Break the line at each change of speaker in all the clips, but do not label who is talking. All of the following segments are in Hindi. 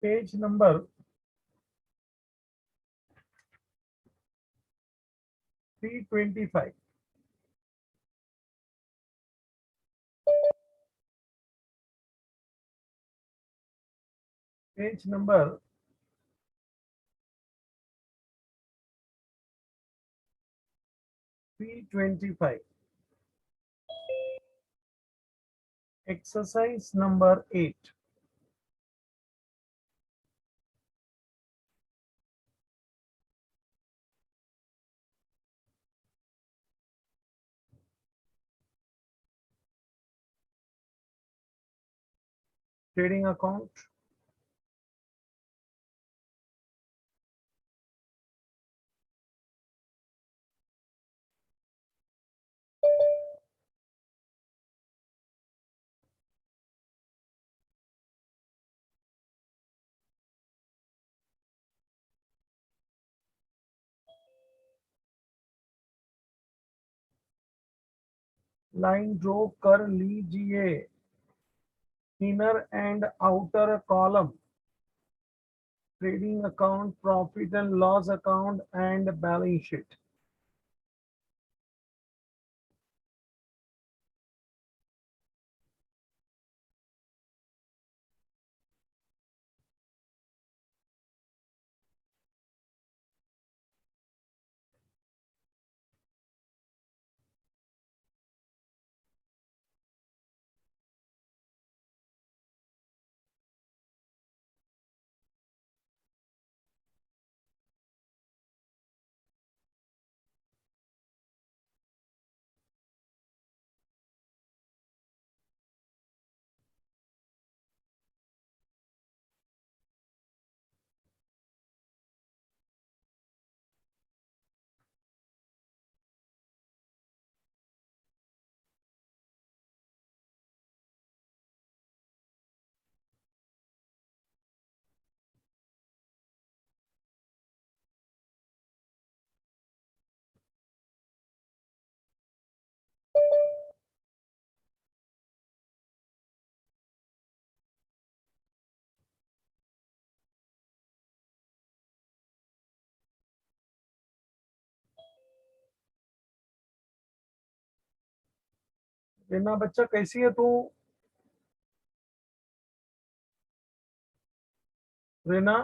Page number 325। Page number 325। Exercise number 8। Trading account. Line draw कर लीजिए। Inner and outer column, trading account, profit and loss account and balance sheet. Rena बच्चा कैसी है तू? रेना,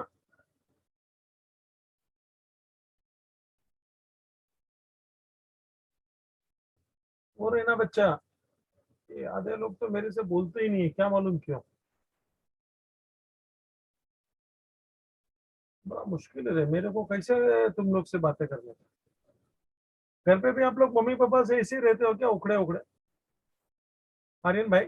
वो रेना बच्चा, ये आधे लोग तो मेरे से बोलते ही नहीं है, क्या मालूम क्यों। बड़ा मुश्किल है मेरे को, कैसे तुम लोग से बातें करने का। घर पे भी आप लोग मम्मी पापा से ऐसे ही रहते हो क्या, उखड़े उखड़े? आर्यन भाई,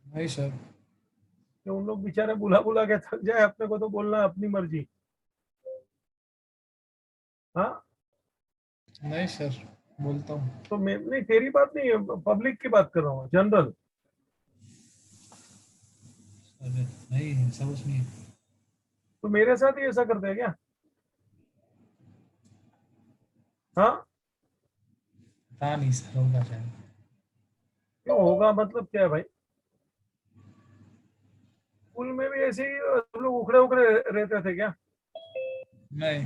नहीं सर।
कि उन लोग बेचारे बुला बुला के थक जाए, अपने को तो बोलना है अपनी मर्जी। हाँ,
नहीं सर, बोलता हूँ।
तो मैं नहीं, तेरी बात नहीं है, पब्लिक की बात कर रहा हूँ, जनरल।
अरे नहीं, ऐसा कुछ नहीं है।
तो मेरे साथ ही ऐसा करते हैं क्या? हाँ,
पता नहीं सर, होगा शायद।
क्यों होगा, मतलब क्या है भाई? स्कूल में भी ऐसे ही सब लोग उखड़े उखड़े रहते थे क्या,
नहीं।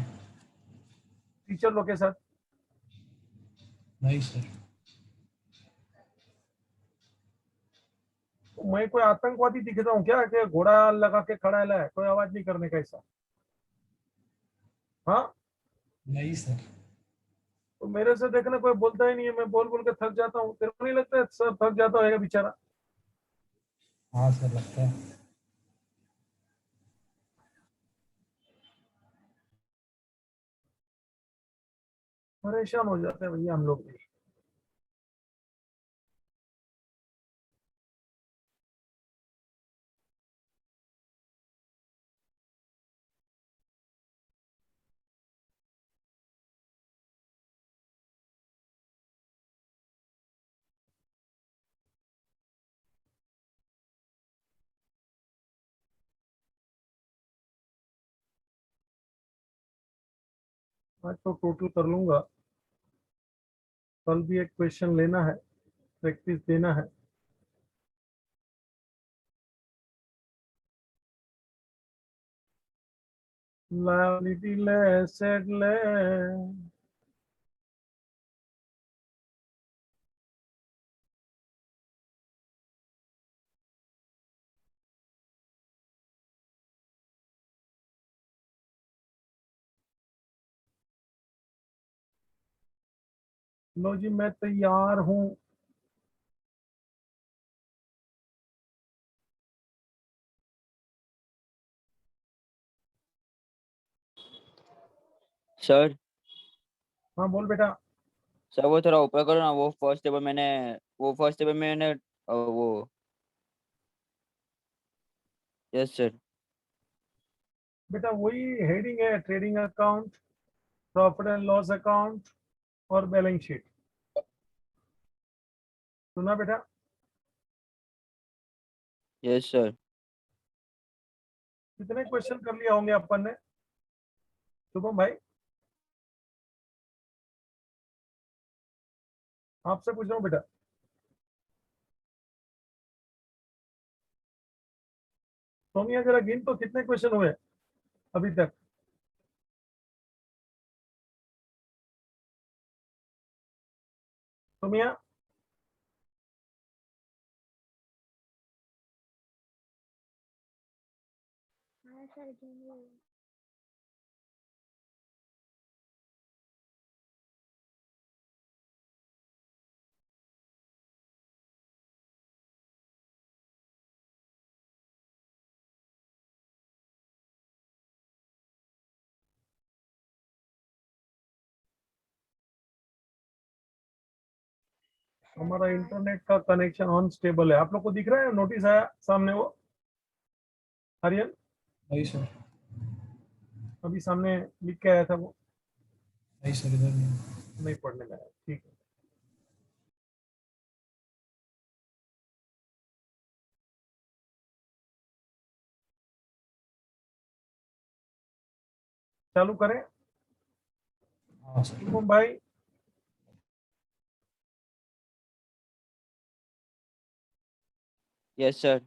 टीचर लोग के साथ?
नहीं सर।
तो मैं कोई आतंकवादी दिखता हूँ क्या, कि घोड़ा लगा के खड़ा है, कोई आवाज नहीं करने का ऐसा? हाँ,
नहीं सर।
तो मेरे से देखना कोई बोलता ही नहीं है, मैं बोल बोल के थक जाता हूँ, तेरे को नहीं लगता है सब थक जाता होगा बेचारा?
हाँ सर, लगता है।
परेशान हो जाते हैं भैया हम लोग भी। आज तो टोटल कर लूंगा, कल भी एक क्वेश्चन लेना है, प्रैक्टिस देना है। Liability less, asset less. लो जी, मैं तैयार हूं।
सर।
हाँ बोल बेटा।
सर वो थोड़ा ऊपर करो ना, वो फर्स्ट टेबल मैंने, वो फर्स्ट टेबल मैंने वो। Yes sir.
बेटा वही हेडिंग है, trading account, profit and loss account और बैलेंस शीट। सुना बेटा?
Yes sir.
कितने क्वेश्चन कर लिया होंगे अपन ने, शुभम भाई? आपसे पूछ रहा हूँ बेटा। सोमिया जरा गिन तो, कितने क्वेश्चन हुए अभी तक? सोमिया,
हाँ सर, गिनिए। सर
हमारा
5।
इंटरनेट का कनेक्शन अनस्टेबल है। आप लोग को दिख रहा है नोटिस आया सामने वो? आर्यन,
नहीं सर।
अभी सामने लिख के आया था वो,
नहीं सर, इधर नहीं।
नहीं पढ़ने में आया। ठीक है, चालू करें?
हाँ सर।
शुभम भाई,
यस सर।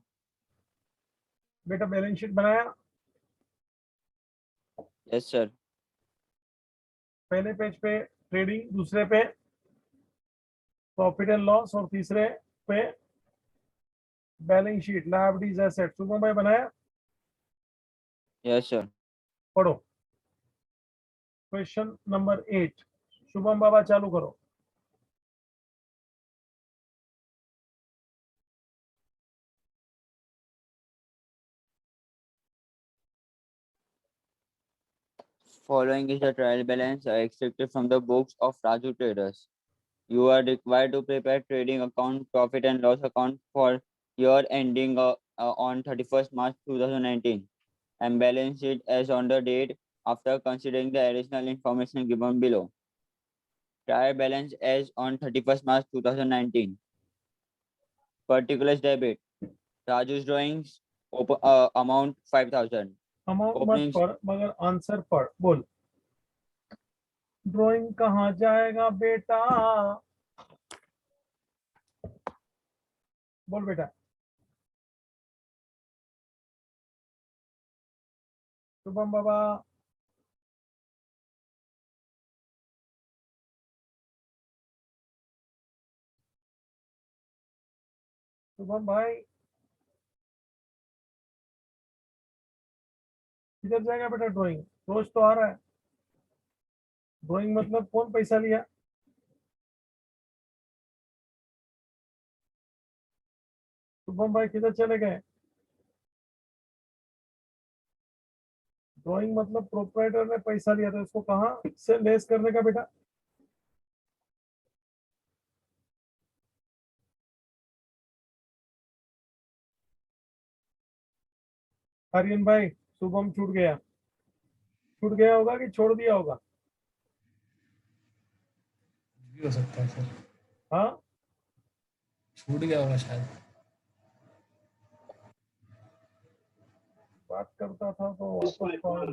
बेटा बैलेंस शीट बनाया?
Yes sir.
पहले पेज पे ट्रेडिंग, दूसरे पे प्रॉफिट एंड लॉस और तीसरे पे balance sheet, liabilities, asset. Shubham भाई बनाया?
Yes sir.
पढ़ो क्वेश्चन नंबर 8। शुभम बाबा चालू करो।
Following is the trial balance extracted from the books of Raju Traders. You are required to prepare trading account, profit and loss account for year ending on 31st March 2019, and balance sheet as on the date after considering the additional information given below. Trial balance as on 31st March 2019. Particulars debit. Raju's drawings amount 5,000.
Amount मत
Openings.
पढ़, मगर आंसर पढ़। बोल, ड्राइंग कहाँ जाएगा बेटा? बोल बेटा। शुभम बाबा, शुभम भाई, किधर जाएगा बेटा ड्राइंग? रोज तो आ रहा है। ड्राइंग मतलब कौन पैसा लिया? शुभम भाई किधर चले गए? ड्राइंग मतलब प्रोपराइटर ने पैसा लिया, तो इसको कहाँ से लेस करने का बेटा? आर्यन भाई, शुभम छूट गया। छूट गया होगा कि छोड़ दिया होगा?
भी हो सकता है सर।
हाँ,
छूट गया होगा शायद।
बात करता था तो वापस कॉल।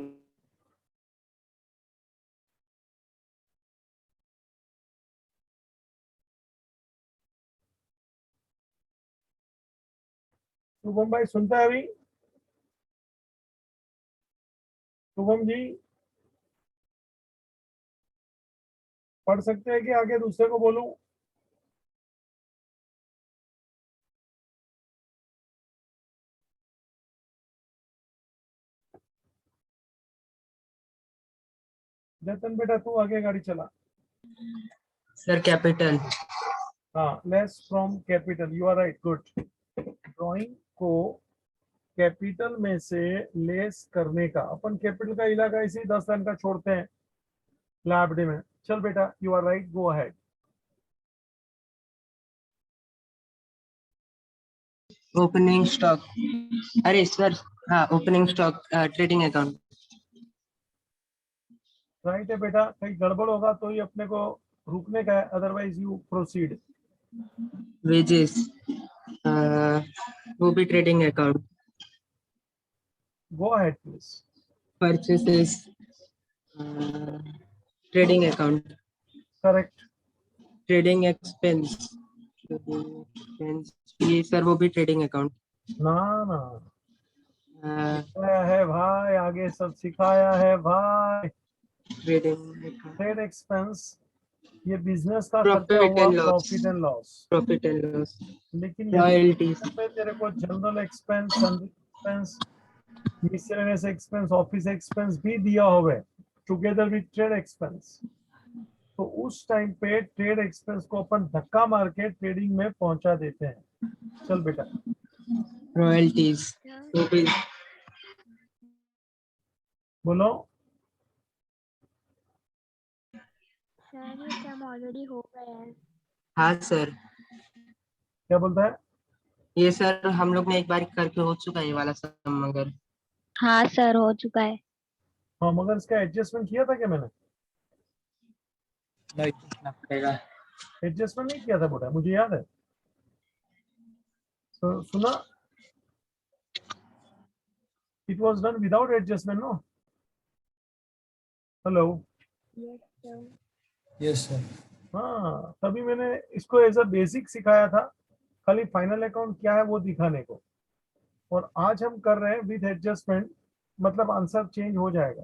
शुभम भाई सुनता है अभी? शुभम जी पढ़ सकते हैं कि आगे दूसरे को बोलूं? जतन बेटा तू आगे गाड़ी चला।
Sir capital.
हाँ, less from capital, you are right, good. Drawing को कैपिटल में से लेस करने का, अपन कैपिटल का इलाका इसी 10 रन का छोड़ते हैं लैब डे में। चल बेटा, you are right, go ahead.
Opening stock, अरे सर, हाँ opening stock trading account.
Right है बेटा, कहीं गड़बड़ होगा तो ही अपने को रुकने का है, अदरवाइज यू प्रोसीड।
वेजेस वो भी trading account.
Go ahead please.
Purchases trading account.
Correct.
Trading expense, ये सर वो भी ट्रेडिंग अकाउंट।
ना ना, सिखाया है भाई, आगे सब सिखाया है भाई।
ट्रेडिंग
ट्रेड एक्सपेंस ये बिजनेस का खर्चा
प्रॉफिट
हुआ,
and loss,
profit and loss.
Profit and loss.
लेकिन यहाँ
रॉयल्टीज,
पे तेरे को general expense, sundry expense, miscellaneous expense, office expense भी दिया हुआ है टुगेदर विद ट्रेड एक्सपेंस। तो उस टाइम पे ट्रेड एक्सपेंस को अपन धक्का मार के ट्रेडिंग में पहुंचा देते हैं। चल बेटा,
रॉयल्टीज वो भी।
बोलो।
सर ये सम ऑलरेडी हो गया है।
हाँ सर,
क्या बोलता है?
ये सर हम लोग ने एक बार करके हो चुका है ये वाला सम, मगर
हाँ सर हो चुका है।
हाँ, मगर इसका एडजस्टमेंट किया था क्या मैंने?
नहीं पूछना पड़ेगा।
एडजस्टमेंट नहीं किया था बेटा, मुझे याद है। तो सुना, it was done without adjustment, no? Hello.
Yes sir.
Yes sir.
हाँ, तभी मैंने इसको एज अ बेसिक सिखाया था, खाली फाइनल अकाउंट क्या है वो दिखाने को। और आज हम कर रहे हैं विद एडजस्टमेंट, मतलब आंसर चेंज हो जाएगा।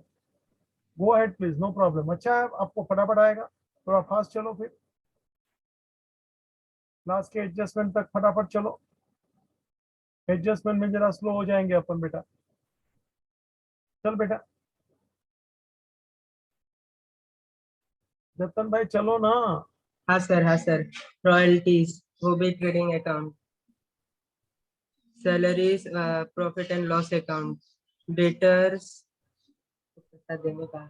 Go ahead please, no problem. अच्छा है, आपको फटाफट आएगा, थोड़ा फास्ट चलो, फिर लास्ट के एडजस्टमेंट तक फटाफट चलो। एडजस्टमेंट में जरा स्लो हो जाएंगे अपन बेटा। चल बेटा, जतन भाई चलो ना।
हाँ सर, हाँ सर। रॉयल्टीज वो भी trading account. Salaries profit and loss account. Debtors पैसा देने का।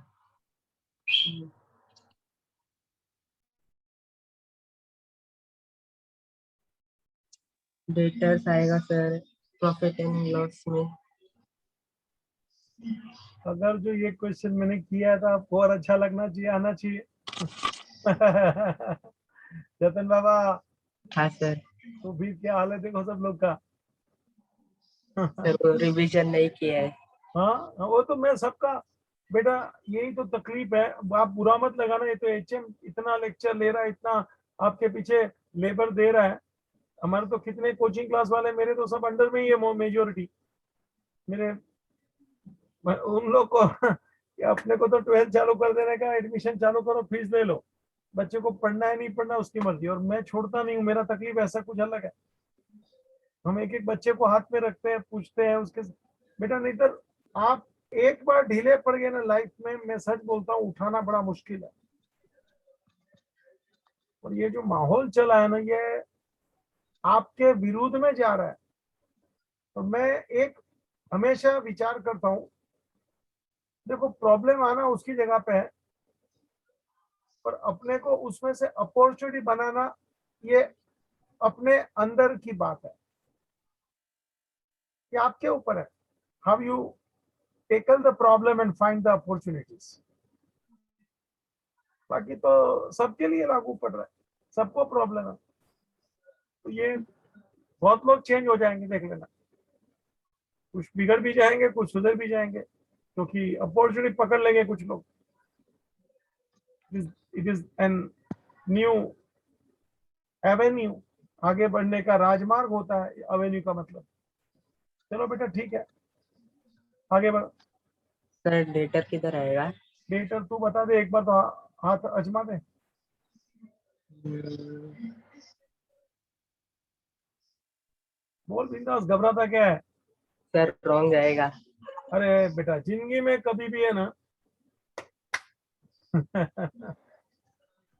डेटर्स आएगा सर प्रॉफिट एंड लॉस में।
अगर जो ये क्वेश्चन मैंने किया था आपको और अच्छा लगना चाहिए, आना चाहिए। जतन बाबा,
हाँ सर।
तो भी क्या हाल है देखो सब लोग का।
सर वो रिवीजन नहीं किया है।
हाँ, वो तो मैं सबका बेटा, यही तो तकलीफ है। आप बुरा मत लगाना, ये तो एचएम इतना लेक्चर ले रहा है, इतना आपके पीछे लेबर दे रहा है। हमारे तो कितने कोचिंग क्लास वाले, मेरे तो सब अंडर में ही है मेजोरिटी मेरे। उन लोग को कि अपने को तो 12th चालू कर देने का, एडमिशन चालू करो, फीस ले लो, बच्चे को पढ़ना है नहीं पढ़ना उसकी मर्जी, और मैं छोड़ता नहीं हूँ। मेरा तकलीफ ऐसा कुछ अलग है, हम एक एक बच्चे को हाथ में रखते हैं, पूछते हैं उसके। बेटा नहीं तो आप एक बार ढीले पड़ गए ना लाइफ में, मैं सच बोलता हूँ, उठाना बड़ा मुश्किल है। और ये जो माहौल चला है ना, ये आपके विरुद्ध में जा रहा है। तो मैं एक हमेशा विचार करता हूँ, देखो प्रॉब्लम आना उसकी जगह पे है, पर अपने को उसमें से अपॉर्चुनिटी बनाना, ये अपने अंदर की बात है, ये आपके ऊपर है। How you tackle the problem and find the opportunities. बाकी तो सबके लिए लागू पड़ रहा है, सबको प्रॉब्लम है। तो ये बहुत लोग चेंज हो जाएंगे, देख लेना। कुछ बिगड़ भी जाएंगे, कुछ सुधर भी जाएंगे, क्योंकि अपॉर्चुनिटी पकड़ लेंगे कुछ लोग। It is an new Avenue, आगे बढ़ने का राजमार्ग होता है एवेन्यू का मतलब। चलो बेटा ठीक है, आगे बढ़ो।
सर डेटर किधर आएगा?
डेटर तू बता दे एक बार तो, हाथ अजमा दे।
हम्म,
बोल बिंदास, घबराता क्या है?
सर रॉन्ग आएगा।
अरे बेटा जिंदगी में कभी भी है ना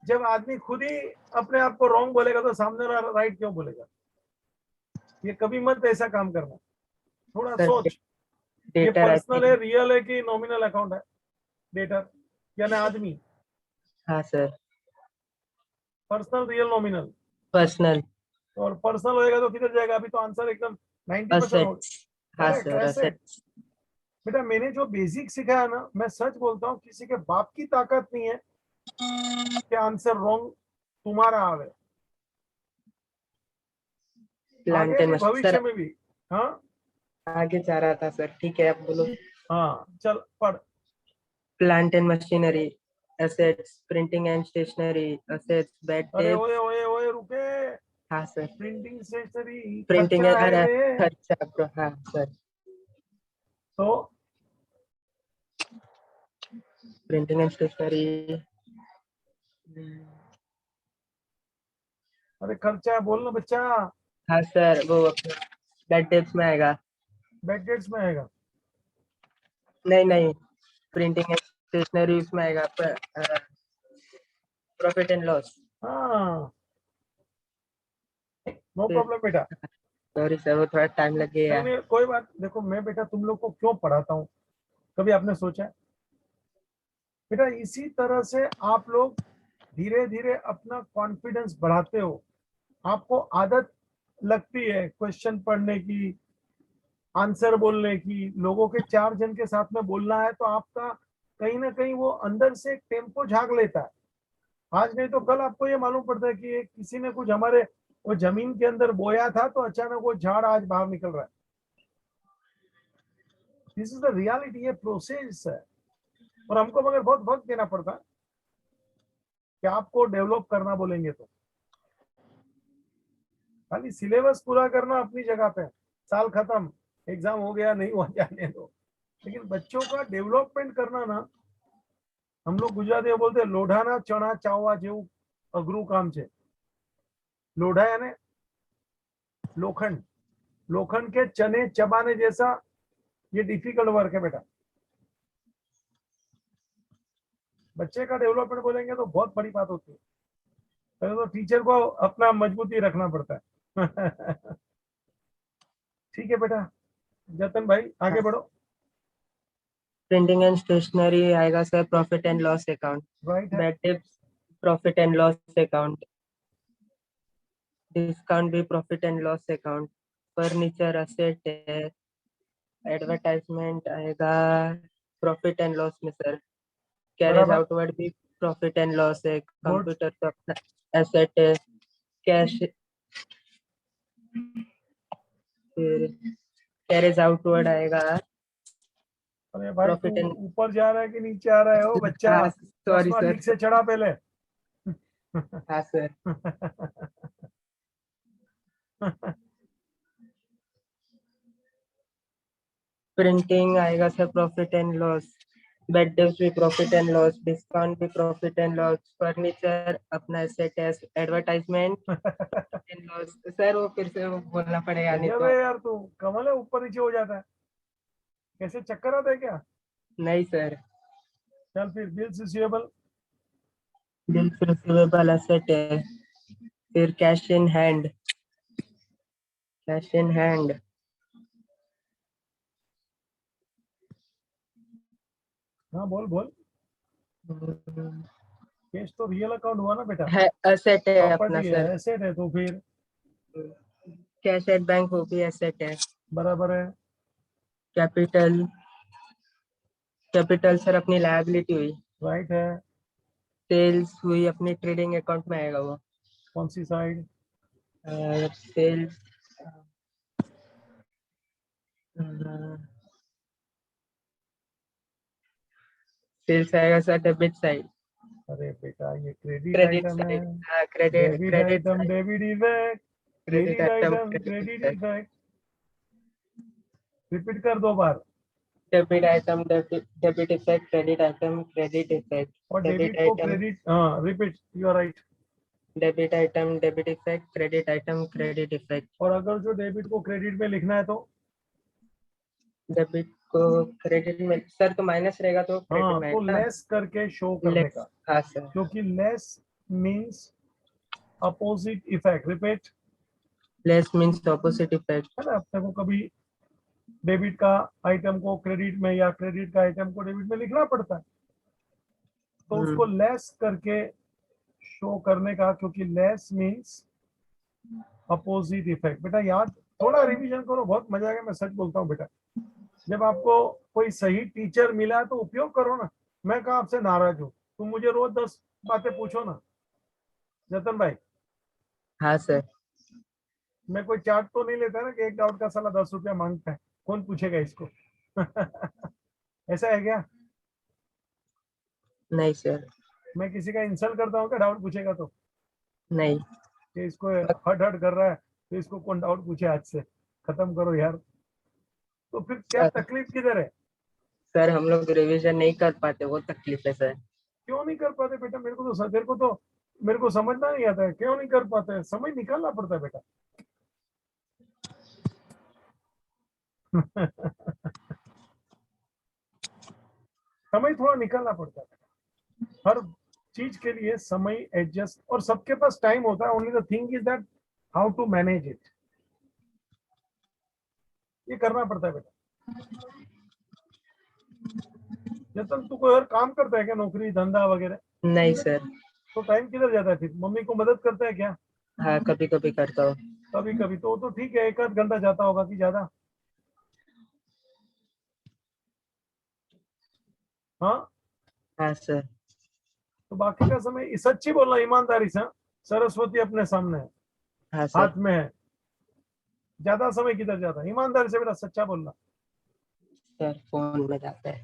जब आदमी खुद ही अपने आप को रॉन्ग बोलेगा तो सामने वाला राइट क्यों बोलेगा? ये कभी मत ऐसा काम करना, थोड़ा
सर
सोच। ये
डेटर आई
पर्सनल है,
थिंक।
रियल है कि नॉमिनल अकाउंट है? डेटर यानी आदमी,
हाँ sir,
personal, real, nominal.
Personal
और पर्सनल होएगा तो किधर जाएगा? अभी तो आंसर एकदम 90% हो।
असेट्स। हाँ
करेक्ट,
सर
एसेट।
असेट्स।
बेटा मैंने जो बेसिक सीखा है ना, मैं सच बोलता हूँ, किसी के बाप की ताकत नहीं है कि आंसर रॉन्ग तुम्हारा आवे, आगे
प्लांट एंड
भी
मशीन
भविष्य
सर,
में भी। हाँ
आगे जा रहा था सर, ठीक है आप बोलो।
हाँ, चल पढ़।
Plant and machinery assets, printing and stationery assets, bad
अरे
debts।
ओए ओए ओए रुके,
हाँ सर,
प्रिंटिंग स्टेशनरी
प्रिंटिंग
खर्चा है
अरे
रे।
खर्चा bro, हाँ सर,
तो
प्रिंटिंग एंड स्टेशनरी।
अरे खर्चा है, बोलना बच्चा।
हाँ सर वो बैड डेब्ट्स में आएगा।
बैक डेट्स में आएगा।
नहीं नहीं, प्रिंटिंग एंड स्टेशनरी उसमें आएगा, प्रॉफिट एंड लॉस।
हाँ, नो
फिर
प्रॉब्लम बेटा।
सॉरी सर, वो थोड़ा टाइम लग
नहीं
गया।
नहीं कोई बात, देखो मैं बेटा तुम लोग को क्यों पढ़ाता हूँ, कभी आपने सोचा है? बेटा इसी तरह से आप लोग धीरे धीरे अपना कॉन्फिडेंस बढ़ाते हो। आपको आदत लगती है क्वेश्चन पढ़ने की, आंसर बोलने की, लोगों के चार जन के साथ में बोलना है, तो आपका कहीं ना कहीं वो अंदर से एक टेम्पो झाग लेता है। आज नहीं तो कल आपको ये मालूम पड़ता है कि किसी ने कुछ हमारे वो जमीन के अंदर बोया था, तो अचानक वो झाड़ आज बाहर निकल रहा है। दिस इज द रियलिटी, ये प्रोसेस है। और हमको मगर बहुत वक्त देना पड़ता है कि आपको डेवलप करना बोलेंगे तो। खाली सिलेबस पूरा करना अपनी जगह पे, साल खत्म, एग्जाम हो गया, नहीं हुआ जाने दो। लेकिन बच्चों का डेवलपमेंट करना ना, हम लोग गुजराती में बोलते हैं लोढ़ाना चना चाववा जेવું अघरू काम છે। लोढ़ा यानी लोखंड, लोखंड के चने चबाने जैसा ये डिफिकल्ट वर्क है बेटा। बच्चे का डेवलपमेंट बोलेंगे तो बहुत बड़ी बात होती है। पहले तो टीचर को अपना मजबूती रखना पड़ता है। ठीक है बेटा, जतन भाई आगे बढ़ो।
प्रिंटिंग एंड स्टेशनरी आएगा sir, profit and loss account.
Right है।
Bad debts profit and loss account. Discount भी profit and loss account. Furniture asset है। एडवर्टाइजमेंट आएगा प्रॉफिट एंड लॉस में सर। कैरेज
बराबर,
आउटवर्ड भी प्रॉफिट एंड लॉस है।
गुड।
कंप्यूटर तो अपना एसेट है। कैश, फिर कैरेज आउटवर्ड आएगा
अरे भाई तू
प्रॉफिट एंड।
ऊपर जा रहा है कि नीचे आ रहा है? ओ बच्चा,
हाँ सॉरी
चश्मा
सर।
ठीक से चढ़ा पहले।
हाँ सर, प्रिंटिंग आएगा sir profit and loss. Bed debts भी प्रॉफिट एंड लॉस। डिस्काउंट भी प्रॉफिट एंड लॉस। फर्नीचर अपना एसेट है। एडवर्टाइजमेंट एंड लॉस सर, वो फिर से वो बोलना पड़ेगा नहीं
गजब
तो।
है यार, तू कमल है, ऊपर नीचे हो जाता है। कैसे चक्कर आता है क्या?
नहीं सर,
चल फिर bills receivable.
Bills receivable asset है। फिर cash in hand, cash in hand
हाँ बोल बोल। कैश तो रियल अकाउंट हुआ ना बेटा,
है, एसेट है अपना
प्रॉपर्टी है,
सर।
एसेट है, तो फिर
कैश एट बैंक वो भी एसेट है।
बराबर है।
कैपिटल, कैपिटल सर अपनी लायबिलिटी हुई।
राइट है।
सेल्स हुई अपनी ट्रेडिंग अकाउंट में आएगा वो।
कौन सी साइड?
सेल्स, सेल्स आएगा सर डेबिट साइड।
अरे बेटा ये क्रेडिट
क्रेडिट
आइटम है।
साइड, हाँ credit,
debit
credit
item
side.
Debit effect,
credit
credit
item
item
credit
credit
side.
Effect. Repeat कर दो बार।
Debit item, debit effect, credit item, credit effect,
और
डेबिट
डेबिट को
आइटम,
क्रेडिट, हाँ repeat, you are right.
Debit item, debit effect, credit item, credit effect.
और अगर जो डेबिट को क्रेडिट में लिखना है तो
डेबिट को क्रेडिट में सर तो माइनस रहेगा तो क्रेडिट
हाँ,
में
तो
आएगा ना?
लेस करके शो करने
लेस,
का,
हाँ सर,
क्योंकि less means opposite effect. Repeat,
less means opposite effect.
है ना, अपने को कभी डेबिट का आइटम को क्रेडिट में या क्रेडिट का आइटम को डेबिट में लिखना पड़ता है, तो उसको लेस करके शो करने का, क्योंकि लेस मींस अपोजिट इफेक्ट। बेटा याद, थोड़ा रिवीजन करो, बहुत मजा आएगा। मैं सच बोलता हूँ बेटा, जब आपको कोई सही टीचर मिला है तो उपयोग करो ना। मैं कहा आपसे नाराज हूँ, तुम मुझे रोज 10 बातें पूछो ना जतन भाई।
हाँ सर।
मैं कोई चार्ट तो नहीं लेता ना कि एक डाउट का साला 10 रुपया मांगता है, कौन पूछेगा इसको। ऐसा है क्या?
नहीं सर,
मैं किसी का इंसल्ट करता हूँ क्या डाउट पूछेगा तो,
नहीं
कि इसको हट हट कर रहा है तो इसको कौन डाउट पूछे, आज से खत्म करो यार। तो फिर क्या
सर।
तकलीफ किधर है?
सर हम लोग रिवीजन नहीं कर पाते, वो तकलीफ है सर।
क्यों नहीं कर पाते बेटा? मेरे को समझना नहीं आता है, क्यों नहीं कर पाते? समय निकालना पड़ता है बेटा। समय थोड़ा निकालना पड़ता है हर चीज के लिए, समय एडजस्ट, और सबके पास टाइम होता है। Only the thing is that how to manage it, ये करना पड़ता है बेटा। जतन तू कोई और काम करता है क्या, नौकरी धंधा वगैरह?
नहीं सर।
तो टाइम किधर जाता है फिर? मम्मी को मदद करता है क्या?
हाँ कभी कभी करता हूँ।
कभी कभी तो ठीक है, एक आध घंटा जाता होगा कि ज्यादा? हाँ,
हाँ सर।
तो बाकी का समय सच्ची बोलना, ईमानदारी से। हाँ? सरस्वती अपने सामने है,
हाँ सर।
हाथ में है, ज्यादा समय किधर जाता है? ईमानदारी से बेटा, सच्चा बोलना।
सर फोन में जाता है।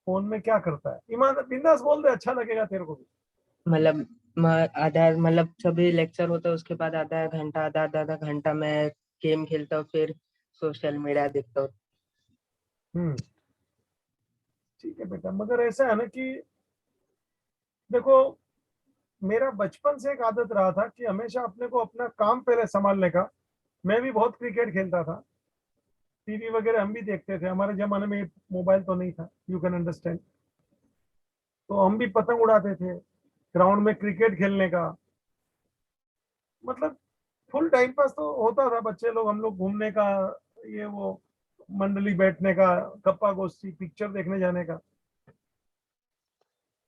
फोन में क्या करता है? ईमानदार बिंदास बोल दे, अच्छा लगेगा तेरे को भी।
मतलब आधा, मतलब सभी लेक्चर होता है उसके बाद आधा घंटा, आधा घंटा मैं गेम खेलता हूँ, फिर सोशल मीडिया देखता हूँ।
हम्म, ठीक है बेटा, मगर ऐसा है ना कि देखो, मेरा बचपन से एक आदत रहा था कि हमेशा अपने को अपना काम पहले संभालने का। मैं भी बहुत क्रिकेट खेलता था, टीवी वगैरह हम भी देखते थे, हमारे जमाने में मोबाइल तो नहीं था, यू कैन अंडरस्टैंड। तो हम भी पतंग उड़ाते थे, ग्राउंड में क्रिकेट खेलने का, मतलब फुल टाइम पास तो होता था। बच्चे लोग, हम लोग घूमने का, ये वो मंडली बैठने का, गप्पा गोष्ठी, पिक्चर देखने जाने का।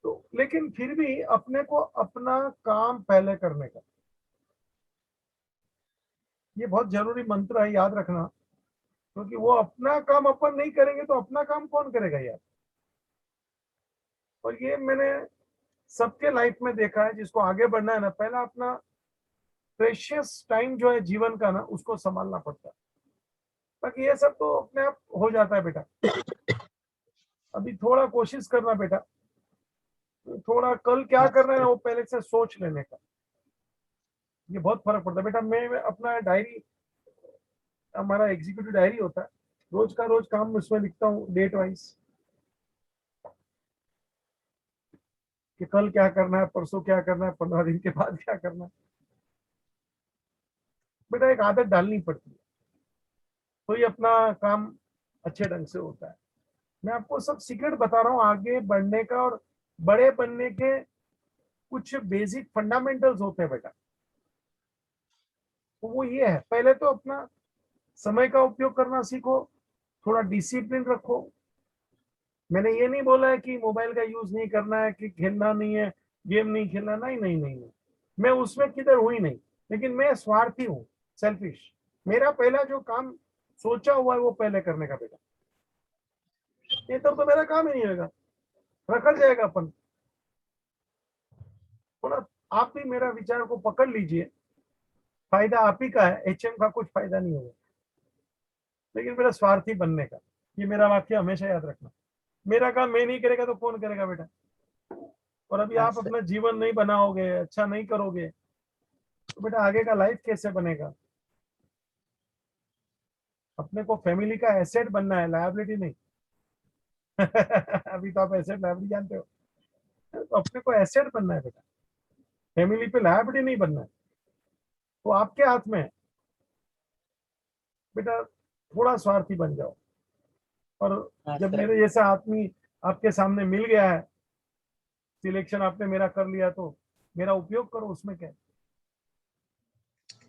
तो लेकिन फिर भी अपने को अपना काम पहले करने का, ये बहुत जरूरी मंत्र है, याद रखना। क्योंकि वो अपना काम अपन नहीं करेंगे तो अपना काम कौन करेगा यार। और ये मैंने सबके लाइफ में देखा है, जिसको आगे बढ़ना है ना, पहला अपना प्रेशियस टाइम जो है जीवन का ना, उसको संभालना पड़ता है। बाकी ये सब तो अपने आप हो जाता है बेटा। अभी थोड़ा कोशिश करना बेटा, थोड़ा कल क्या
हाँ
करना है
सर।
ना, वो पहले से सोच लेने का, ये बहुत फर्क पड़ता है बेटा। मैं अपना डायरी, हमारा एग्जीक्यूटिव डायरी होता है, रोज का रोज काम उसमें लिखता हूँ डेट वाइज, कि कल क्या करना है, परसों क्या करना है, 15 दिन के बाद क्या करना है। बेटा एक आदत डालनी पड़ती है, तो ये अपना काम अच्छे ढंग से होता है। मैं आपको सब सीक्रेट बता रहा हूँ आगे बढ़ने का, और बड़े बनने के कुछ बेसिक फंडामेंटल्स होते हैं बेटा। तो वो ये है, पहले तो अपना समय का उपयोग करना सीखो, थोड़ा डिसिप्लिन रखो। मैंने ये नहीं बोला है कि मोबाइल का यूज नहीं करना है, कि खेलना नहीं है, गेम नहीं खेलना, नहीं नहीं नहीं नहीं, मैं उसमें किधर हुई नहीं। लेकिन मैं स्वार्थी हूँ, सेल्फिश। मेरा पहला जो काम सोचा हुआ है वो पहले करने का बेटा, ये तो मेरा काम ही नहीं होगा, रखा जाएगा अपन। थोड़ा आप भी मेरा विचार को पकड़ लीजिए, फायदा आप ही का है, एचएम का कुछ फायदा नहीं होगा। लेकिन मेरा स्वार्थी बनने का, ये मेरा वाक्य हमेशा याद रखना। मेरा काम मैं नहीं करेगा तो कौन करेगा बेटा? और अभी
हाँ
आप
सर।
अपना जीवन नहीं बनाओगे, अच्छा नहीं करोगे, तो बेटा आगे का लाइफ कैसे बनेगा? अपने को फैमिली का एसेट बनना है, लायबिलिटी नहीं। अभी तो आप एसेट लायबिलिटी जानते हो, तो अपने को एसेट बनना है बेटा, फैमिली पे लायबिलिटी नहीं बनना है। तो आपके हाथ में है। बेटा थोड़ा स्वार्थी बन जाओ, और
हाँ
जब
सर।
मेरे जैसा आदमी आपके सामने मिल गया है, सिलेक्शन आपने मेरा कर लिया, तो मेरा उपयोग करो, उसमें क्या है।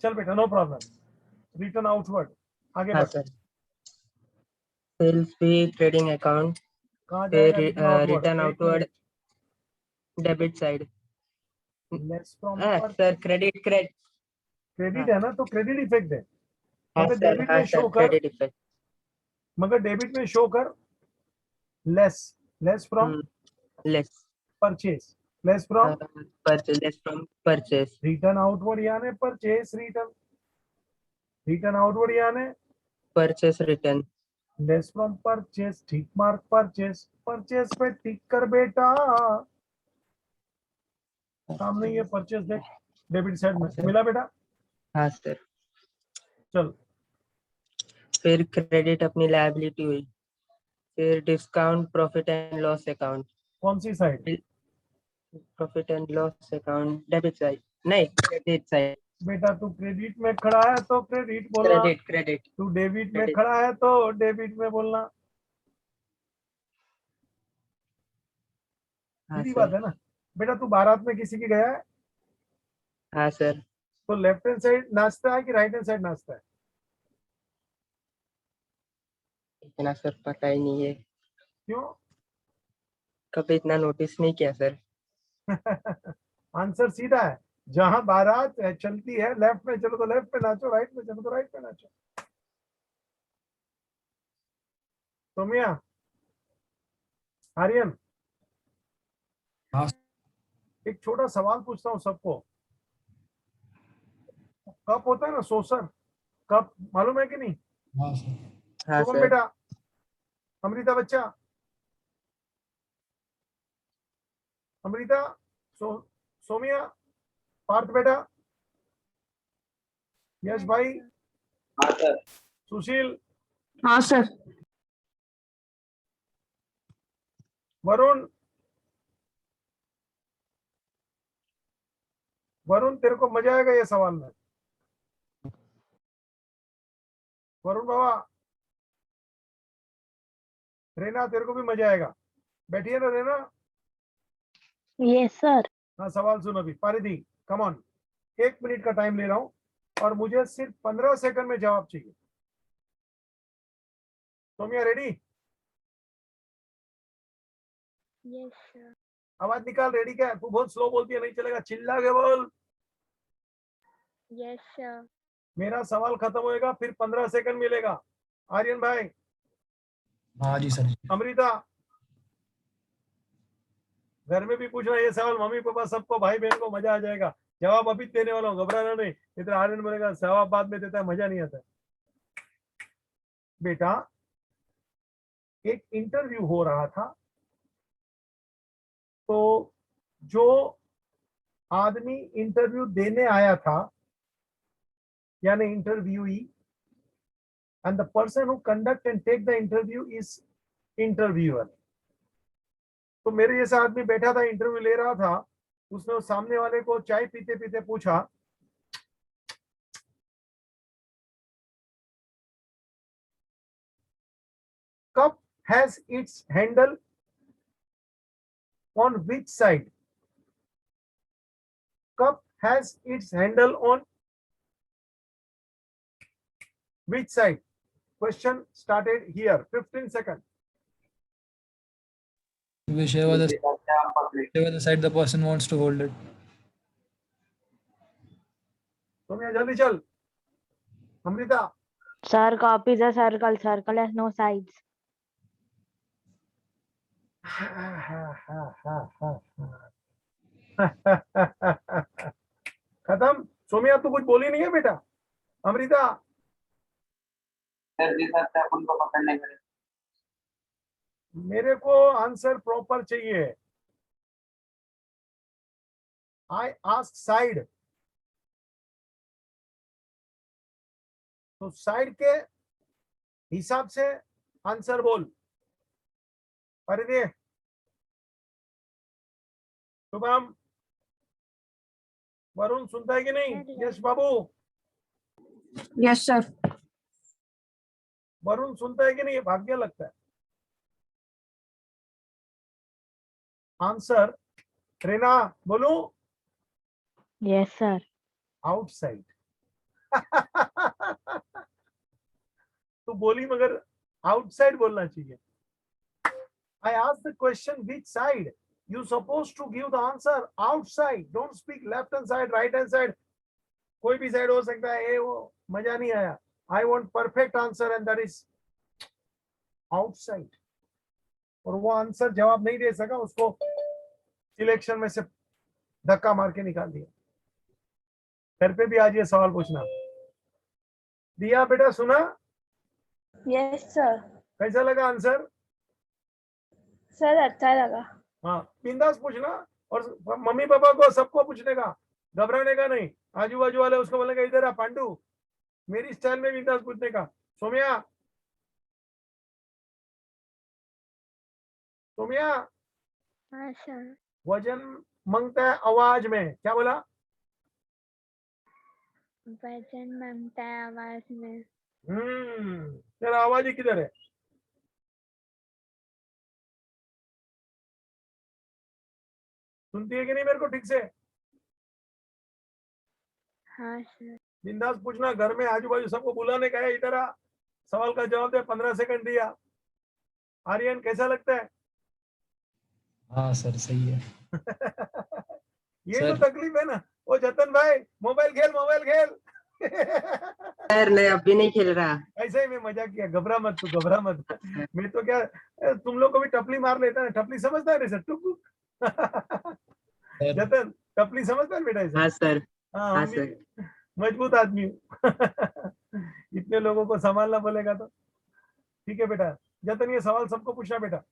चल बेटा, नो प्रॉब्लम। रिटर्न आउटवर्ड, आगे
हाँ
बढ़।
सर। सेल्स भी ट्रेडिंग अकाउंट,
कहाँ
फिर
जाएगा रिटर्न आउटवर्ड?
रिटर्न
एक
outward
minute.
Debit side.
Less from
हाँ
पर
सर, क्रेडिट क्रेडिट। हाँ
क्रेडिट है ना, तो क्रेडिट इफेक्ट है,
हाँ
मगर
सर,
डेबिट
हाँ
में
सर,
शो कर,
क्रेडिट इफेक्ट।
मगर डेबिट में शो कर less, less from
less
purchase, less from
purchase, less from purchase.
Return outward, यानी परचेज रिटर्न, रिटर्न आउटवर्ड यानी
purchase return.
Less from purchase. ठीक मार्क परचेज, परचेज पे टिक कर बेटा, सामने ये परचेज देख, डेबिट साइड में मिला बेटा।
हाँ सर।
चल,
फिर क्रेडिट अपनी लायबिलिटी हुई, फिर discount profit and loss account.
कौन सी side?
Profit and loss account debit side, नहीं क्रेडिट साइड।
बेटा तू क्रेडिट में खड़ा है तो क्रेडिट बोलना,
क्रेडिट क्रेडिट
तू डेबिट में
क्रेडिट।
खड़ा है तो डेबिट में बोलना।
हाँ
सीधी बात
सर।
है ना। बेटा तू बारात में किसी की गया है,
हाँ सर।
तो लेफ्ट हैंड साइड नाचता है कि राइट हैंड साइड नाचता है?
इतना सर पता ही नहीं है,
क्यों?
कभी इतना नोटिस नहीं किया सर।
आंसर सीधा है, जहां बारात चलती है, लेफ्ट में चलो तो लेफ्ट पे नाचो, राइट में चलो तो राइट पे नाचो। सोमिया, आर्यन,
हाँ
एक छोटा सवाल पूछता हूँ सबको। कप होता है ना सोसर, कप मालूम है कि नहीं?
हाँ सर।
हाँ
शुभम
सर।
बेटा, अमृता बच्चा, अमृता, सोमिया, पार्थ बेटा, यश भाई,
हाँ सर।
सुशील,
हाँ सर।
वरुण, वरुण तेरे को मजा आएगा ये सवाल में। वरुण बाबा, रेना तेरे को भी मजा आएगा, बैठिए ना रेना।
Yes sir.
हाँ सवाल सुन अभी, पारिदी, कम ऑन, 1 मिनट का टाइम ले रहा हूँ और मुझे सिर्फ 15 सेकंड में जवाब चाहिए। सोमिया रेडी?
Yes sir.
आवाज निकाल, रेडी क्या है? तू बहुत स्लो बोलती है, नहीं चलेगा, चिल्ला के बोल।
Yes sir.
मेरा सवाल खत्म होएगा, फिर 15 सेकंड मिलेगा। आर्यन भाई,
हाँ जी सर।
अमृता, घर में भी पूछना ये सवाल, मम्मी पापा सबको, भाई बहन को, मजा आ जाएगा। जवाब अभी देने वाला हूँ, घबराना नहीं, इधर आर्यन बोलेगा जवाब बाद में देता है, मजा नहीं आता है। बेटा एक इंटरव्यू हो रहा था, तो जो आदमी इंटरव्यू देने आया था, यानी interviewee, and the person who conduct and take the interview is interviewer. तो मेरे जैसा आदमी बैठा था, इंटरव्यू ले रहा था, उसने उस सामने वाले को चाय पीते पीते पूछा, cup has its handle on which side? Cup has its handle on which side? Question started here. 15 seconds.
Whichever the side the person wants to hold it.
सोमिया जल्दी चल। Amrita,
Sir, cup is a circle. Circle has no sides.
खत्म। सोमिया तू कुछ बोली नहीं है बेटा। अमृता,
सर जिस हिसाब से अपन को पकड़ने का है।
मेरे को आंसर प्रॉपर चाहिए। आई आस्क साइड, तो साइड के हिसाब से आंसर बोल। परिधि, शुभम, वरुण सुनता है कि नहीं? यश बाबू,
यस सर।
वरुण सुनता है कि नहीं? भाग्य लगता है। आंसर, रेना बोलो।
Yes, sir.
आउटसाइड। तो बोली मगर आउटसाइड बोलना चाहिए। I asked the question which side. You supposed to give the answer outside. Don't speak left hand side, right hand side. कोई भी साइड हो सकता है, ये वो मजा नहीं आया। I want perfect answer and that is outside. और वो आंसर जवाब नहीं दे सका, उसको सिलेक्शन में से धक्का मार के निकाल दिया। घर पे भी आज ये सवाल पूछना। दिया बेटा, सुना?
Yes sir.
कैसा लगा आंसर?
सर अच्छा लगा।
हाँ, बिंदास पूछना और मम्मी पापा को सबको पूछने का, घबराने का नहीं। आजू बाजू वाले उसको बोलेगा इधर आ पांडू, मेरी स्टाइल में बिंदास पूछने का। सोमिया, सोमिया,
हाँ सर।
वजन मांगता है आवाज में, क्या बोला?
वजन मांगता है आवाज में।
तेरा आवाज ही किधर है? सुनती है कि नहीं मेरे को ठीक से?
हाँ सर।
बिंदास पूछना, घर में आजू बाजू सबको बुलाने का है, इधर आ, सवाल का जवाब दे। 15 सेकंड दिया। आर्यन कैसा लगता है?
हाँ सर सही है।
ये
सर।
तो तकलीफ है ना। ओ जतन भाई, मोबाइल खेल, मोबाइल खेल।
सर नहीं, अभी नहीं खेल रहा।
ऐसे ही मैं मजाक किया, घबरा मत तू, घबरा मत। मैं तो क्या, तुम लोग को भी टपली मार लेता है। टपली समझता है सर? टुक
सर
जतन, टपली समझता है बेटा ऐसा?
हाँ सर।
हाँ,
हाँ
हम भी
सर।
मजबूत आदमी हूँ। इतने लोगों को संभालना बोलेगा तो ठीक है बेटा। जतन, ये सवाल सबको पूछना बेटा।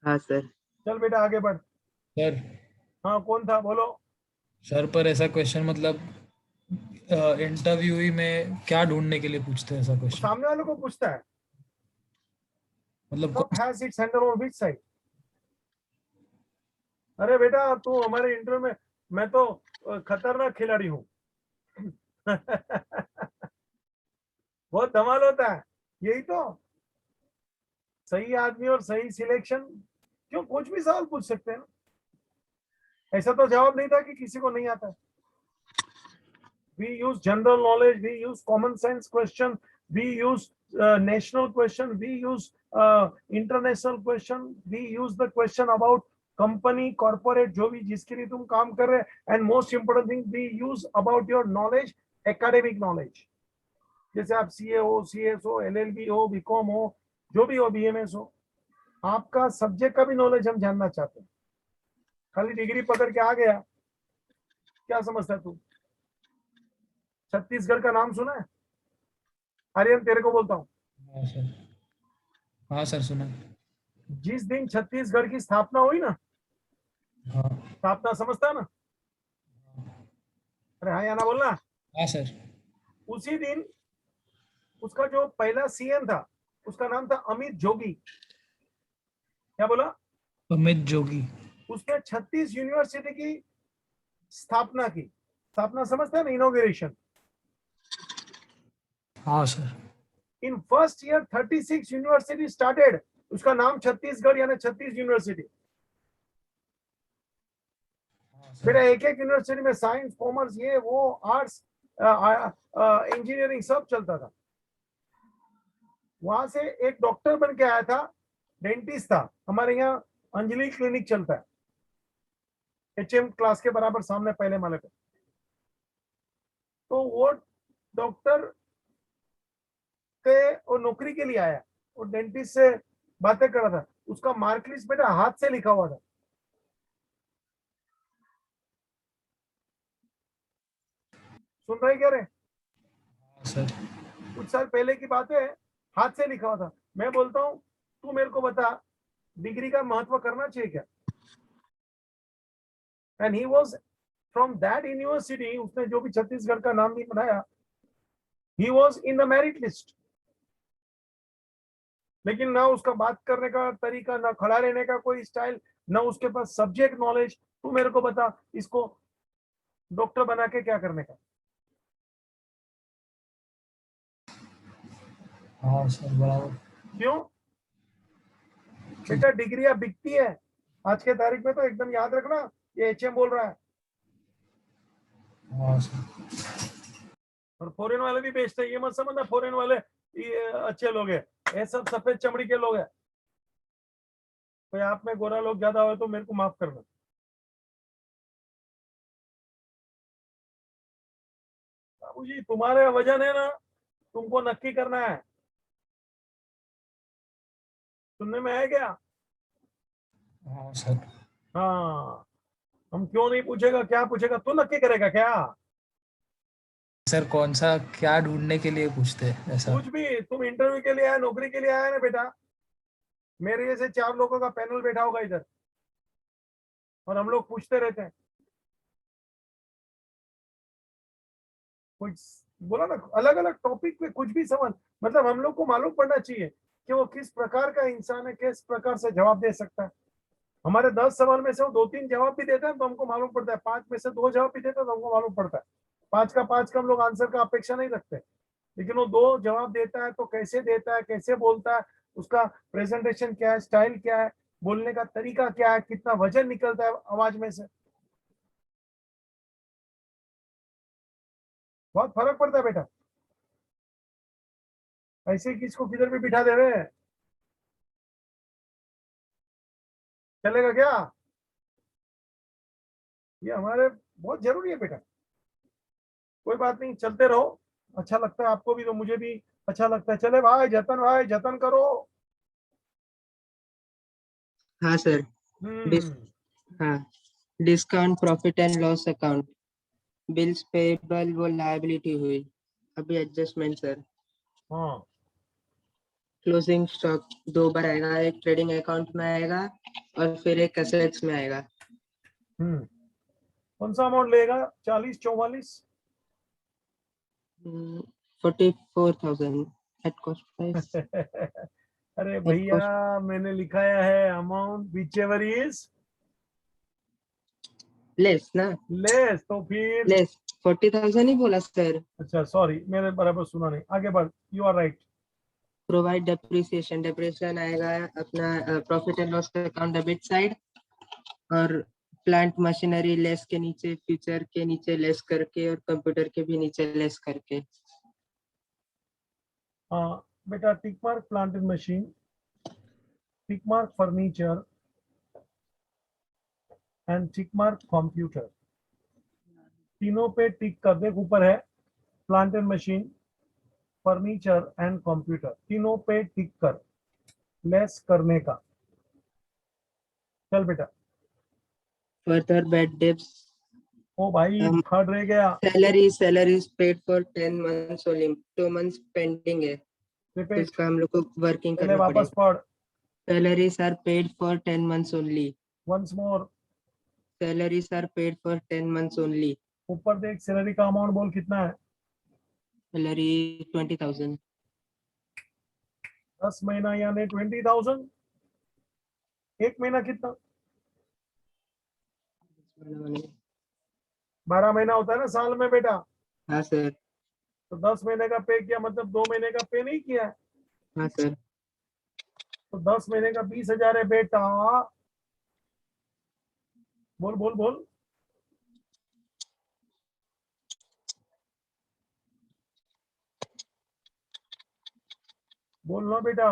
हाँ सर।
चल बेटा आगे बढ़।
सर
हाँ, कौन था बोलो?
सर पर ऐसा क्वेश्चन मतलब इंटरव्यू में क्या ढूंढने के लिए पूछते हैं ऐसा क्वेश्चन?
सामने वालों को पूछता है
मतलब
cup has its handle on which side. अरे बेटा, तू हमारे इंटरव्यू में, मैं तो खतरनाक खिलाड़ी हूँ। बहुत धमाल होता है। यही तो सही आदमी और सही सिलेक्शन। क्यों, कुछ भी सवाल पूछ सकते हैं ना। ऐसा तो जवाब नहीं था कि किसी को नहीं आता है। We use general knowledge, we use common sense question, we use national question, we use international question, we use the question about company, corporate, जो भी जिसके लिए तुम काम कर रहे हैं, and most important thing, we use about your knowledge, academic knowledge. जैसे आप CA हो, CS हो, LLB हो, BCom हो, जो भी हो, BMS हो, आपका सब्जेक्ट का भी नॉलेज हम जानना चाहते हैं। खाली डिग्री पकड़ के आ गया, क्या समझता तू? छत्तीसगढ़ का नाम सुना है? आर्यन तेरे को बोलता हूँ,
हाँ सर। हाँ सर सुना।
जिस दिन छत्तीसगढ़ की स्थापना हुई ना,
हाँ।
स्थापना समझता है ना? अरे हाँ या ना बोलना।
हाँ सर।
उसी दिन उसका जो पहला सीएम था, उसका नाम था अमित जोगी। क्या बोला?
अमित जोगी।
उसने 36 यूनिवर्सिटी की स्थापना की। स्थापना समझता है ना? इनॉग्रेशन।
हाँ sir.
In first year 36 university started. उसका नाम छत्तीसगढ़ यानी 36 यूनिवर्सिटी। बेटा एक एक यूनिवर्सिटी में साइंस, कॉमर्स, ये वो, आर्ट्स, इंजीनियरिंग सब चलता था। वहां से एक डॉक्टर बन के आया था, डेंटिस्ट था। हमारे यहाँ अंजलि क्लिनिक चलता है, HM क्लास के बराबर सामने पहले माले पे। तो वो डॉक्टर के वो नौकरी के लिए आया, वो डेंटिस्ट से बातें कर रहा था। उसका मार्कलिस्ट बेटा हाथ से लिखा हुआ था। सुन रहे क्या रे?
सर
कुछ साल पहले की बात है, हाथ से लिखा हुआ था। मैं बोलता हूँ, तू मेरे को बता, डिग्री का महत्व करना चाहिए क्या? And he was from that university. उसने जो भी छत्तीसगढ़ का नाम नहीं बनाया, he was in the merit list. लेकिन ना उसका बात करने का तरीका, ना खड़ा रहने का कोई स्टाइल, ना उसके पास सब्जेक्ट नॉलेज। तू मेरे को बता, इसको डॉक्टर बना के क्या करने का?
हाँ सर बराबर।
क्यों बेटा? डिग्रियां बिकती है आज के तारीख में, तो एकदम याद रखना, ये एचएम बोल रहा है।
हाँ सर।
और फॉरेन वाले भी बेचते हैं, ये मत समझना फॉरेन वाले ये अच्छे लोग हैं, ये सब सफेद चमड़ी के लोग हैं। कोई आप में गोरा लोग ज्यादा हो तो मेरे को माफ करना। बाबूजी तुम्हारे वजन है ना, तुमको नक्की करना है। सुनने में आया क्या?
हाँ सर।
हाँ, हम क्यों नहीं पूछेगा, क्या पूछेगा, तू नक्की करेगा क्या?
सर कौन सा क्या ढूंढने के लिए पूछते हैं ऐसा?
कुछ भी, तुम इंटरव्यू के लिए आया, नौकरी के लिए आया ना बेटा, मेरे जैसे 4 लोगों का पैनल बैठा होगा इधर, और हम लोग पूछते रहते हैं। कुछ बोला ना, अलग अलग टॉपिक पे कुछ भी समझ, मतलब हम लोग को मालूम पड़ना चाहिए कि वो किस प्रकार का इंसान है, किस प्रकार से जवाब दे सकता है। हमारे 10 सवाल में से वो 2-3 जवाब भी देता है तो हमको मालूम पड़ता है, 5 में से 2 जवाब भी देता है तो हमको मालूम पड़ता है। 5 का हम लोग आंसर का अपेक्षा नहीं रखते, लेकिन वो 2 जवाब देता है तो कैसे देता है, कैसे बोलता है, उसका प्रेजेंटेशन क्या है, स्टाइल क्या है, बोलने का तरीका क्या है, कितना वजन निकलता है आवाज में से, बहुत फर्क पड़ता है बेटा। ऐसे किसको किधर भी बिठा दे रहे हैं, चलेगा क्या? ये हमारे बहुत जरूरी है बेटा। कोई बात नहीं, चलते रहो। अच्छा लगता है आपको भी तो मुझे भी अच्छा लगता है। चले भाई जतन करो।
हाँ सर। डिस
हम्म।
हाँ, discount profit and loss account, bills payable वो लायबिलिटी हुई, अभी एडजस्टमेंट सर।
हाँ।
क्लोजिंग स्टॉक 2 बार आएगा, एक ट्रेडिंग अकाउंट में आएगा और फिर एक एसेट्स में आएगा।
हम्म। कौन सा अमाउंट लेगा? 40, 44?
44,000 एट कॉस्ट प्राइस।
अरे
एट कॉस्ट
भैया, मैंने लिखाया है amount which ever is
less ना,
लेस, तो फिर
लेस 40,000 ही बोला सर।
अच्छा सॉरी, मैंने बराबर सुना नहीं, आगे बढ़, you are right.
Provide depreciation, depreciation आएगा अपना profit and loss account debit side, और प्लांट मशीनरी लेस के नीचे, फ्यूचर के नीचे लेस करके, और कंप्यूटर के भी नीचे लेस करके।
हाँ बेटा, tick mark plant and machine, tick mark furniture and tick mark computer, तीनों पे टिक कर दे। ऊपर है plant and machine, furniture and computer, तीनों पे टिक कर, लेस करने का। चल बेटा।
फर्दर बैड डेब्ट्स,
ओ भाई, थर्ड रह गया।
Salaries paid for 10 months only, 2 months pending है, तो
रिपीट,
उसका हम लोग को वर्किंग
पहले
करना
वापस
पड़ेगा।
पढ़।
Salaries are paid for 10 months only,
once more.
Salaries are paid for 10 months only,
ऊपर देख, सैलरी का अमाउंट बोल कितना है?
सैलरी 20,000।
10 महीना यानी 20,000। एक महीना कितना? 12 महीना होता है ना साल में बेटा।
हाँ सर।
तो 10 महीने का पे किया, मतलब 2 महीने का पे नहीं किया है।
हाँ सर।
तो 10 महीने का 20,000 है बेटा। बोल बोल बोल। बोल ना बेटा।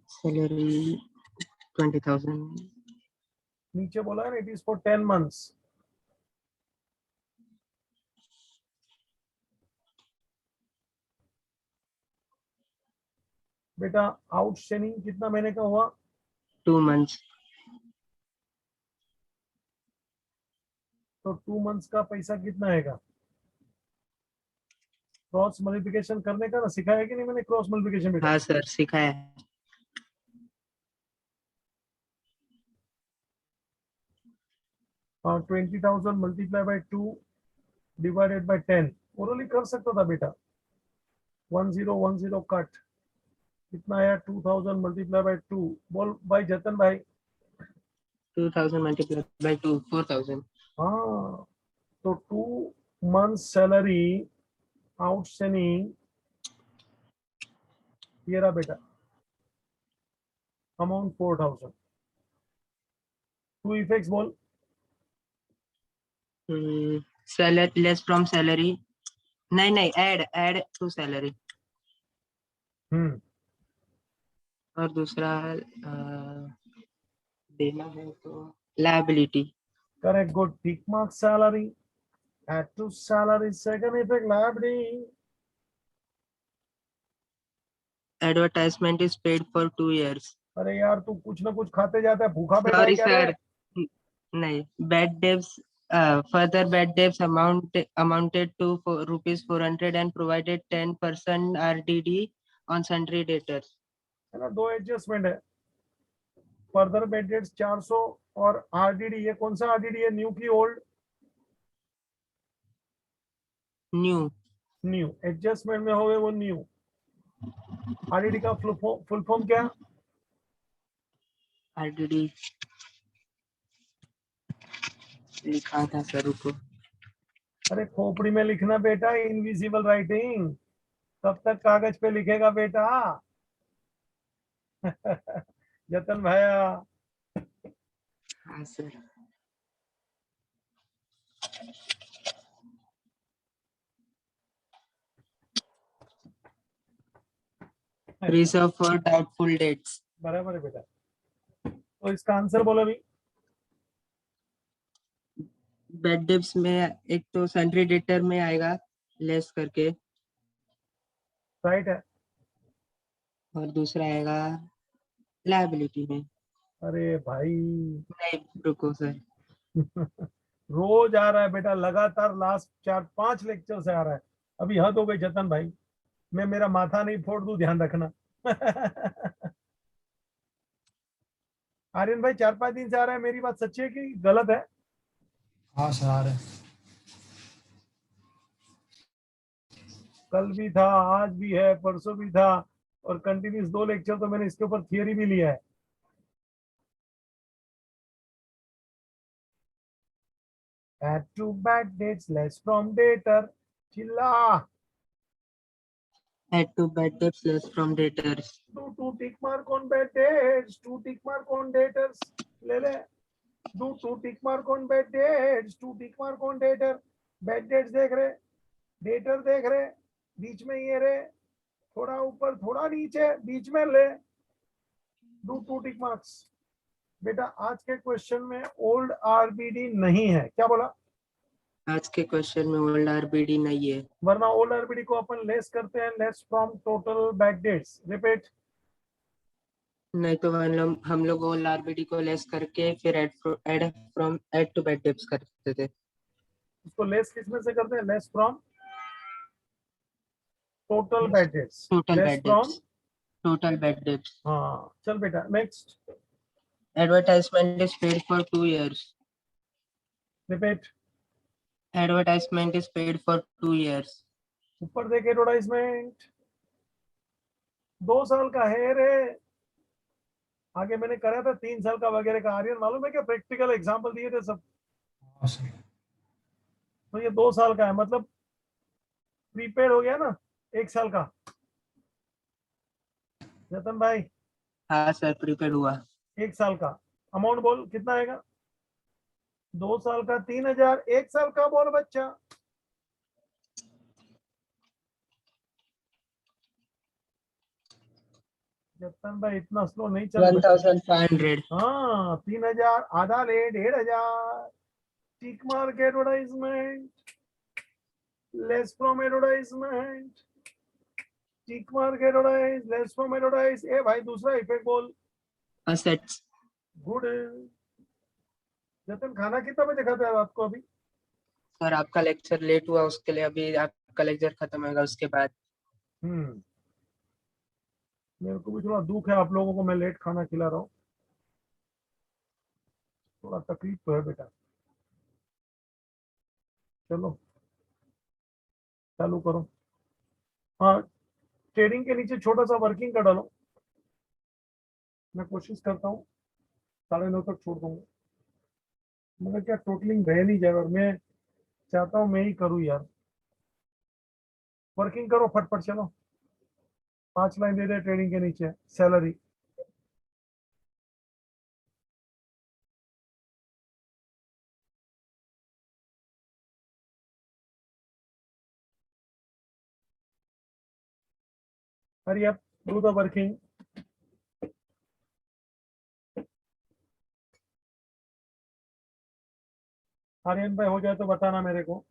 सैलरी 20,000।
नीचे बोला है ना, इट इज फॉर 10 मंथ्स। बेटा आउटस्टैंडिंग कितना महीने का हुआ?
2 मंथ्स।
तो 2 मंथ्स का पैसा कितना आएगा? क्रॉस मल्टीप्लिकेशन करने का ना, सिखाया कि नहीं मैंने क्रॉस मल्टीप्लिकेशन बेटा?
हाँ सर, सिखाया है।
20,000 multiply by 2 divided by 10, orally कर सकता था बेटा। 1010 कट कितना आया 2000 मल्टीप्लाई बाय 2 बोल भाई जतन भाई
2000 multiplied by 2, 4000.
हाँ तो 2 months सैलरी आउटस्टैंडिंग ये रहा बेटा अमाउंट 4000 टू इफेक्ट्स बोल
Salary less from salary. नहीं add to salary.
हम्म
और दूसरा देना है तो liability.
Correct good tick mark salary add to salary second effect liability
Advertisement is paid for 2 years.
अरे यार तू कुछ ना कुछ खाते जाता है भूखा बैठा है
Sorry
क्या रे
sir. नहीं bad debts. Further bad debts amounted to rupees 400 and provided 10% RDD on sundry debtors.
है ना दो एडजस्टमेंट है फर्दर बेड डेट्स 400 और आरडीडी ये कौन सा आरडीडी है न्यू की ओल्ड
New.
न्यू एडजस्टमेंट में होवे वो न्यू आरडीडी का फुल फॉर्म क्या
RDD लिखा था सर रुको.
अरे खोपड़ी में लिखना बेटा इनविजिबल राइटिंग तब तक कागज पे लिखेगा बेटा जतन भैया
हाँ sir. Reserve for doubtful debts.
बराबर है बेटा तो इसका आंसर बोलो अभी
Bad debts में एक तो sundry debtor में आएगा लेस करके
राइट है
और दूसरा आएगा liability में.
अरे भाई
नहीं रुको सर.
रोज आ रहा है बेटा लगातार लास्ट 4-5 लेक्चर से आ रहा है अभी हद हो गई जतन भाई मैं मेरा माथा नहीं फोड़ दूं ध्यान रखना आर्यन भाई 4-5 दिन से आ रहा है मेरी बात सच्ची है कि गलत है
हाँ सर आ रहे हैं।
कल भी था आज भी है परसों भी था और कंटिन्यूस 2 लेक्चर तो मैंने इसके ऊपर थियरी भी लिया है add to bad dates less from debtor चिल्ला
Add to bad debts less from debtors.
do 2 tick mark on bad dates 2 tick mark on debtors ले ले do 2 tick mark on bad dates 2 tick mark on debtor bad dates देख रहे debtor देख रहे बीच में ये रे थोड़ा ऊपर थोड़ा नीचे बीच में ले do 2 tick marks बेटा आज के क्वेश्चन में ओल्ड आरबीडी नहीं है क्या बोला
आज के क्वेश्चन में ओल्ड आरबीडी नहीं है
वरना ओल्ड आरबीडी को अपन लेस करते हैं less from total bad debts repeat
नहीं तो हम लोग ओल्ड आरबीडी को लेस करके फिर ऐड टू बैड डेब्ट्स करते थे.
उसको लेस किस में से करते हैं less from total bad debts
total
less
bad
from
debts. Total bad debts.
हाँ चल बेटा next
Advertisement is paid for 2 years.
Repeat
Advertisement is paid for 2 years.
ऊपर देख एडवर्टाइजमेंट 2 साल का है रे आगे मैंने करा था 3 साल का वगैरह का आर्यन मालूम है क्या प्रैक्टिकल एग्जांपल दिए थे सब
हाँ सर
तो ये 2 साल का है मतलब प्रीपेड हो गया ना 1 साल का जतन भाई
हाँ सर प्रीपेड हुआ.
1 साल का अमाउंट बोल कितना आएगा 2 साल का 3000 1 साल का बोल बच्चा जतन भाई इतना स्लो नहीं चल
1500.
हाँ 3000 आधा ले 1500 tick mark advertisement less from advertisement tick mark advertise less from advertise ए भाई दूसरा इफेक्ट बोल
Assets.
गुड जतन खाना कितना बजे खाता है रात को अभी
सर आपका लेक्चर लेट हुआ उसके लिए अभी आपका लेक्चर खत्म होगा उसके बाद.
मेरे को भी थोड़ा दुख है आप लोगों को मैं लेट खाना खिला रहा हूँ थोड़ा तकलीफ तो है बेटा चलो चालू करो हाँ ट्रेडिंग के नीचे छोटा सा वर्किंग का डालो। मैं कोशिश करता हूँ 9:30 तक छोड़ दूंगा, मगर क्या टोटलिंग रह नहीं जाए, और मैं चाहता हूँ मैं ही करूँ यार। वर्किंग करो फटफट, चलो 5 लाइन दे दे ट्रेडिंग के नीचे salary. Hurry up, do the working. Aryan भाई हो जाए तो बताना मेरे को।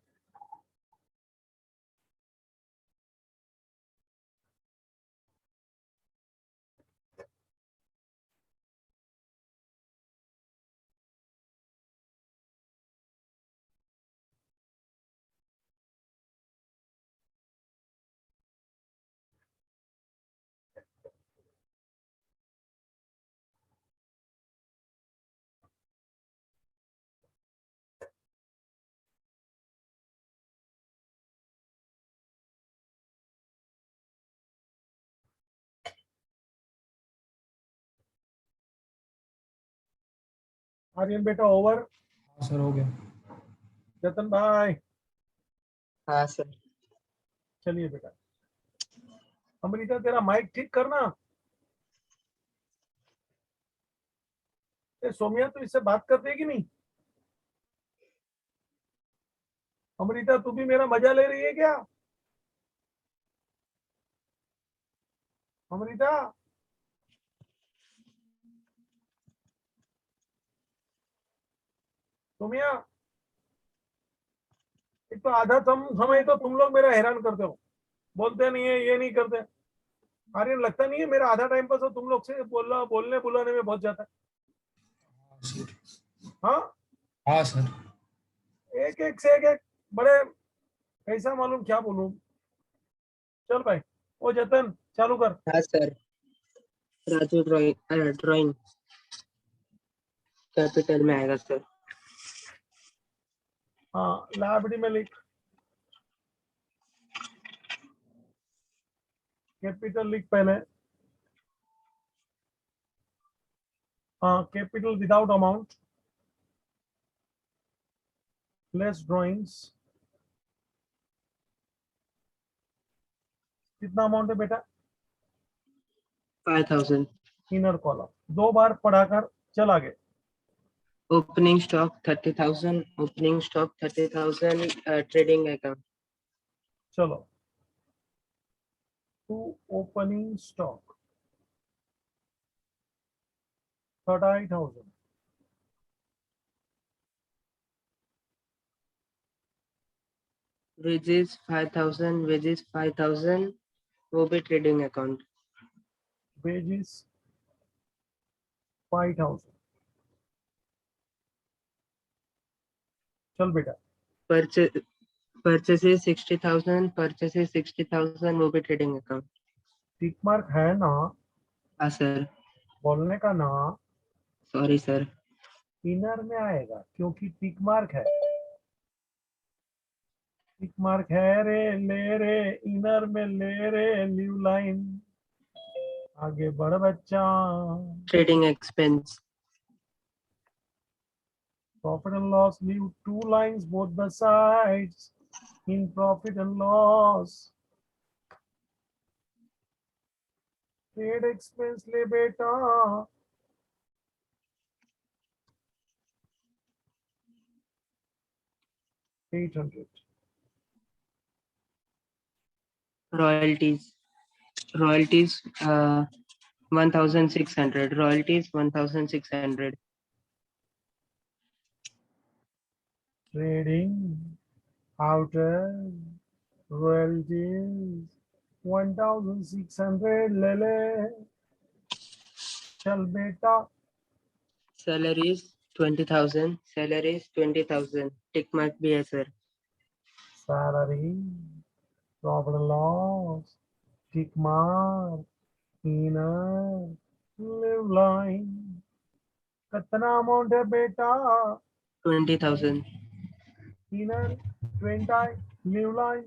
आर्यन बेटा ओवर।
हाँ सर, हो गया।
जतन भाई
हाँ सर।
चलिए बेटा। अमृता तेरा माइक ठीक करना। सोमिया तो इससे बात करते है कि नहीं? अमृता तू भी मेरा मजा ले रही है क्या? अमृता सोमिया, एक तो आधा समय तो तुम लोग मेरा हैरान करते हो, बोलते नहीं है, ये नहीं करते। आर्यन लगता नहीं है मेरा आधा टाइम पास तो तुम लोग से बोलने बुलाने में बहुत जाता है।
हाँ सर।
हाँ,
हाँ सर।
एक एक से एक बड़े, कैसा मालूम क्या बोलूं। चल भाई, ओ जतन चालू कर।
हाँ सर। राजू ड्राइंग कैपिटल में आएगा सर।
हाँ लाइब्रेरी में लिख, कैपिटल लिख पहले। हाँ capital without amount, less drawings. कितना अमाउंट है बेटा?
5000।
इनर कॉलम 2 बार पढ़ाकर चल आगे।
Opening stock 30,000। Opening stock 30,000 trading account.
चलो to opening stock 38,000।
Wages 5,000। Wages 5,000 वो भी ट्रेडिंग अकाउंट।
wages 5,000। चल बेटा।
परचेसेस 60,000। परचेसेस 60,000 वो भी ट्रेडिंग अकाउंट।
टिक मार्क है ना,
हाँ सर।
बोलने का ना।
Sorry sir.
इनर में आएगा क्योंकि टिक मार्क है। टिक मार्क है रे, ले रे, इनर में ले रे, लीव लाइन। आगे बढ़ बच्चा।
Trading expense.
Profit and loss, leave 2 lines both the sides in profit and loss. Trade expense ले बेटा, 800।
Royalties 1,600। Royalties 1,600।
Trading outer royalties 1,600 ले ले। चल बेटा।
सैलरीज 20,000। सैलरीज 20,000 टिक मार्क भी है sir.
Salary, profit and loss, tick mark, inner, live line। कितना अमाउंट है बेटा?
20,000।
inner 20, live line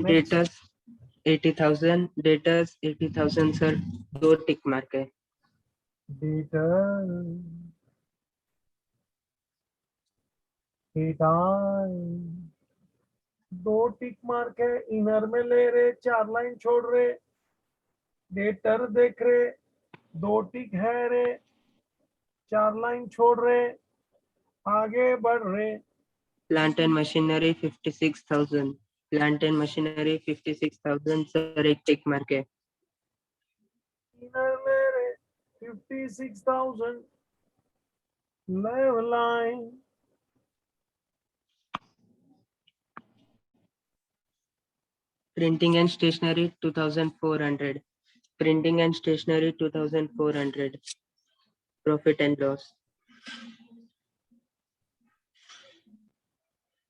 Next.
Debtors 80,000, debtors 80,000 sir, 2 tick mark है।
Data. Data. 2 टिक मार्क है, इनर में ले रहे, 4 लाइन छोड़ रहे, डेटर देख रहे, 2 टिक है रे, 4 लाइन छोड़ रहे, आगे बढ़ रहे।
Plant and machinery 56,000, plant and machinery 56,000 sir, 1 tick mark है।
इनर ले रहे, 56,000 level line.
Printing and stationery 2,400, printing and stationery 2,400, profit and loss.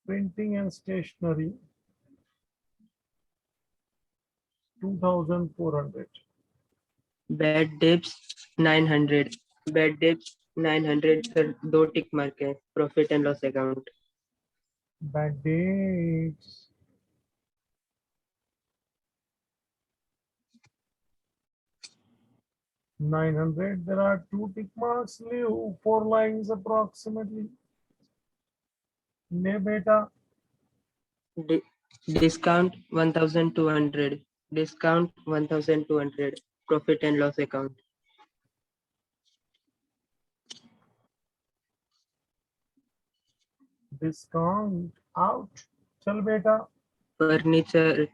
Printing and stationery 2,400.
Bad debts 900, bad debts 900 सर, 2 टिक मार्क है, profit and loss account.
Bad dates. $900. There are 2 tick marks. Leave 4 lines approximately. ले बेटा,
discount 1,200, discount 1,200, profit and loss account.
discount out. चल बेटा,
फर्नीचर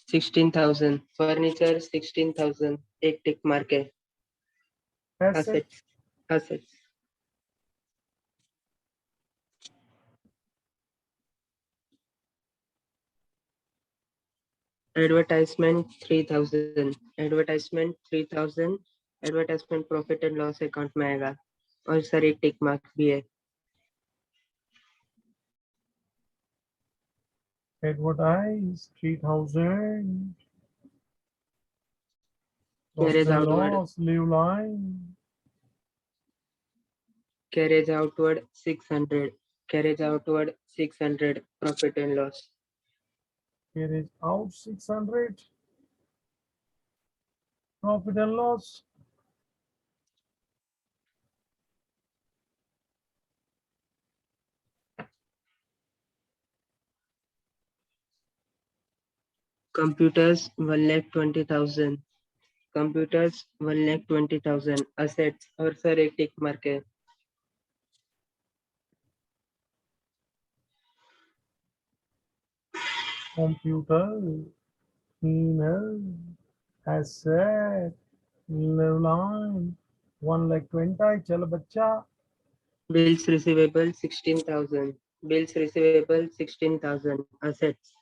16,000, फर्नीचर 16,000, 1 टिक मार्क है।
asset.
assets, assets। Advertisement 3,000, advertisement 3,000, advertisement profit and loss account में आएगा, और सर 1 टिक मार्क भी है।
Advertise 3,000.
Carries
Profit and
outward,
loss. Leave line.
carries outward 600, carries outward 600, profit and loss।
Here is out 600. Profit and loss.
computers 1,20,000, computers 1,20,000, assets, और सर 1 टिक मार्क है।
Computer. Cleaner. Asset. Leave line. 1,20,000. चल बच्चा,
bills receivable 16,000, bills receivable 16,000, assets।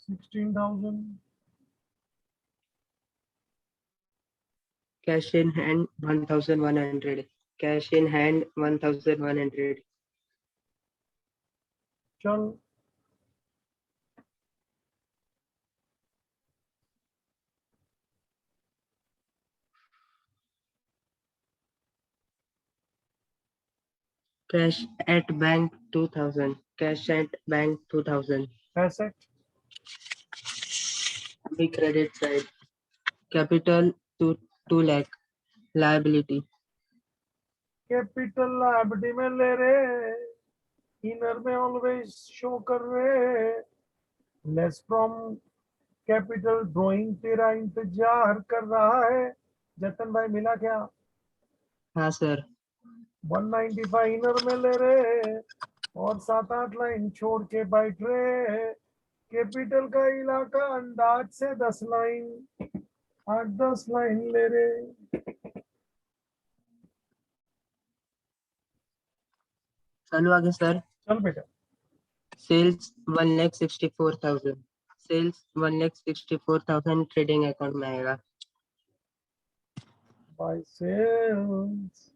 $16,000.
cash in hand 1,100, cash in hand 1,100,
चल,
cash at bank 2,000, cash at bank 2,000,
asset.
the credit side, capital 2 lakh, liability
capital liability में ले रहे, इनर में ऑलवेज शो कर रहे, लेस फ्रॉम कैपिटल ड्राइंग तेरा इंतजार कर रहा है। जतन भाई मिला क्या?
हाँ सर।
195 इनर में ले रहे और 7-8 लाइन छोड़ के बैठ रहे। कैपिटल का इलाका अंदाज से 10 लाइन, 8-10 लाइन ले रहे।
चलो आगे सर।
चल बेटा,
सेल्स 1,64,000, सेल्स 1,64,000 ट्रेडिंग अकाउंट में आएगा।
By sales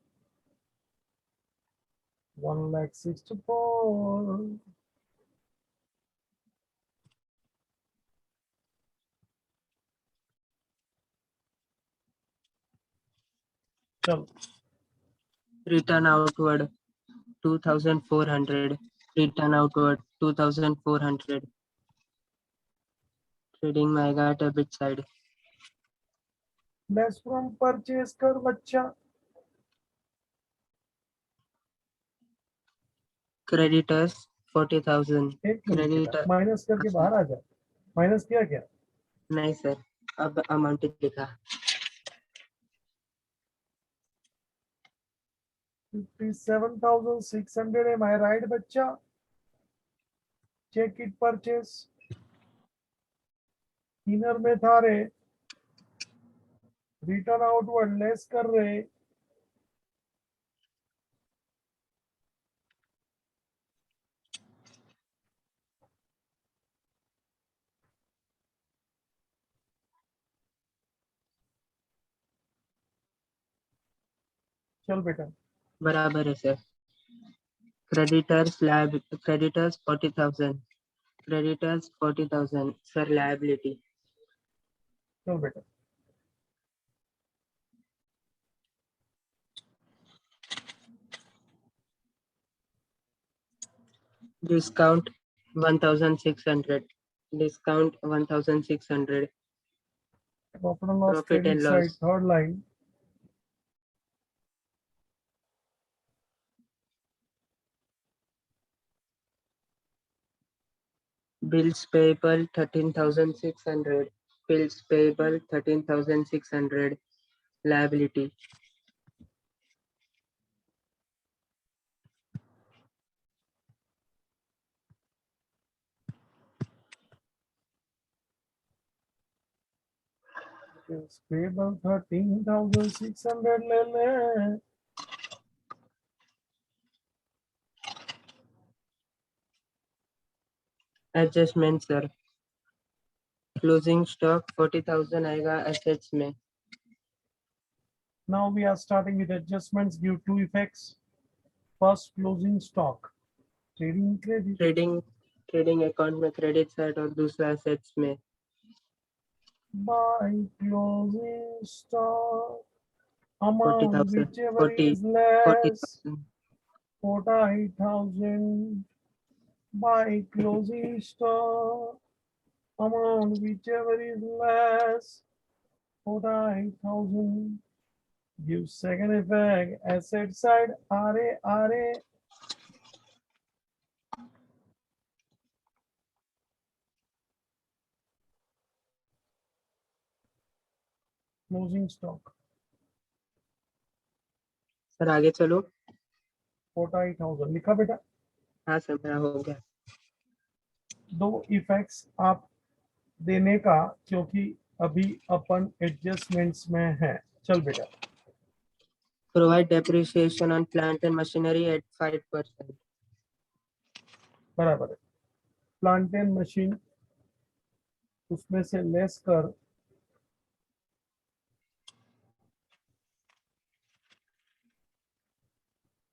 1,64,000। चल
Return outward 2400. Return outward 2400. Trading में आएगा debit side.
Less from purchase कर बच्चा.
Creditors 40,000.
एक मिनट बेटा,
Creditor
माइनस करके बाहर आ जा. माइनस किया क्या?
नहीं सर, अब अमाउंट लिखा.
57,600. Am I right बच्चा? Check it purchase. इनर में था रे. रिटर्न आउटवर्ड लेस कर रहे. चल बेटा.
बराबर है sir. Creditors 40,000. Creditors 40,000. Sir liability.
चल बेटा.
Discount 1,600. Discount 1,600.
Profit and loss
Profit
credit
and
side
loss.
Third line.
Bills payable 13,600. Bills payable 13,600. Liability.
Payable 13,600 ले ले.
Adjustment sir. Closing stock 40,000 आएगा assets में.
Now we are starting with adjustments. Give two effects. First, closing stock. Trading credit.
Trading account में credit side और दूसरा assets में.
Buy closing stock. Amount
40,000.
whichever
40.
is less.
40,000.
48,000. Buy closing stock. Amount whichever is less. 48,000. Give second effect. Asset side. RA. Closing stock.
Sir आगे चलो.
48,000 लिखा बेटा.
हाँ सर मेरा हो गया.
दो इफेक्ट्स आप देने का, क्योंकि अभी अपन एडजस्टमेंट्स में है. चल बेटा.
Provide depreciation on plant and machinery at 5%.
बराबर है. प्लांट एंड मशीन उसमें से लेस कर.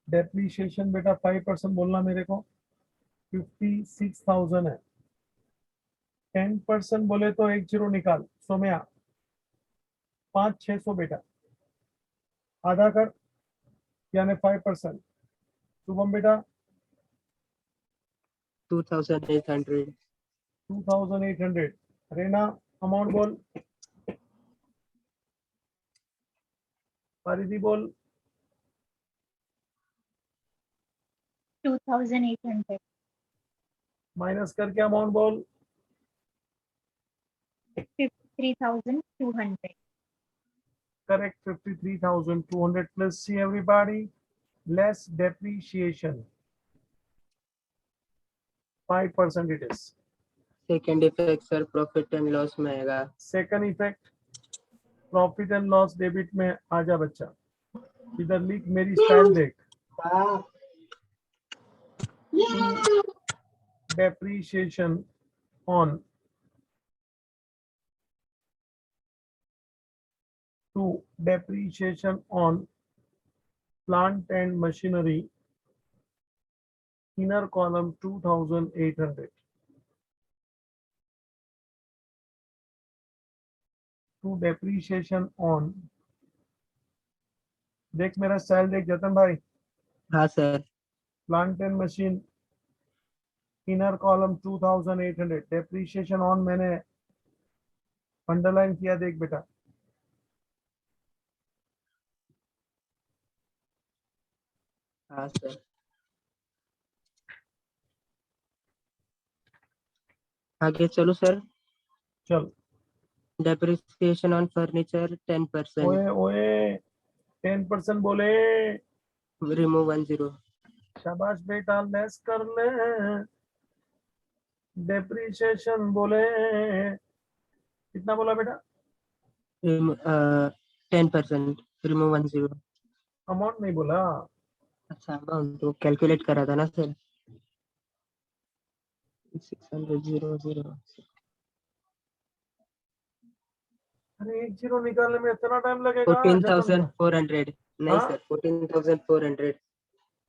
डेप्रीशिएशन बेटा 5% बोलना मेरे को. 56,000 है. 10% बोले तो एक जीरो निकाल. सोम्या 5,600 बेटा. आधा कर यानी 5%. शुभम बेटा
2,800.
2,800. रेना अमाउंट बोल. परिधि बोल.
2,800.
माइनस करके अमाउंट बोल.
53,200.
Correct. 53,200 plus C everybody. Less depreciation. 5% it is.
Second effect sir profit and loss में आएगा.
Second effect. Profit and loss debit में आजा बच्चा. इधर लिख, मेरी स्टाइल देख. Depreciation on to depreciation on plant and machinery. Inner column 2,800. To depreciation on देख मेरा स्टाइल देख जतन भाई।
हाँ sir.
Plant and machine inner column 2800 depreciation on मैंने अंडरलाइन किया, देख बेटा।
हाँ सर। आगे चलो सर।
चल।
डेप्रिसिएशन ऑन फर्नीचर 10%,
ओए ओए 10% बोले।
रिमूव 10,
शाबाश बेटा, लेस कर ले। डेप्रीशिएशन बोले कितना बोला बेटा?
10%, रिमूव 10।
अमाउंट नहीं बोला।
अच्छा, अमाउंट तो कैलकुलेट करा था ना सर। 600
अरे एक जीरो निकालने में इतना टाइम लगेगा जतन भाई?
14,400, नहीं
हाँ?
सर 14,400।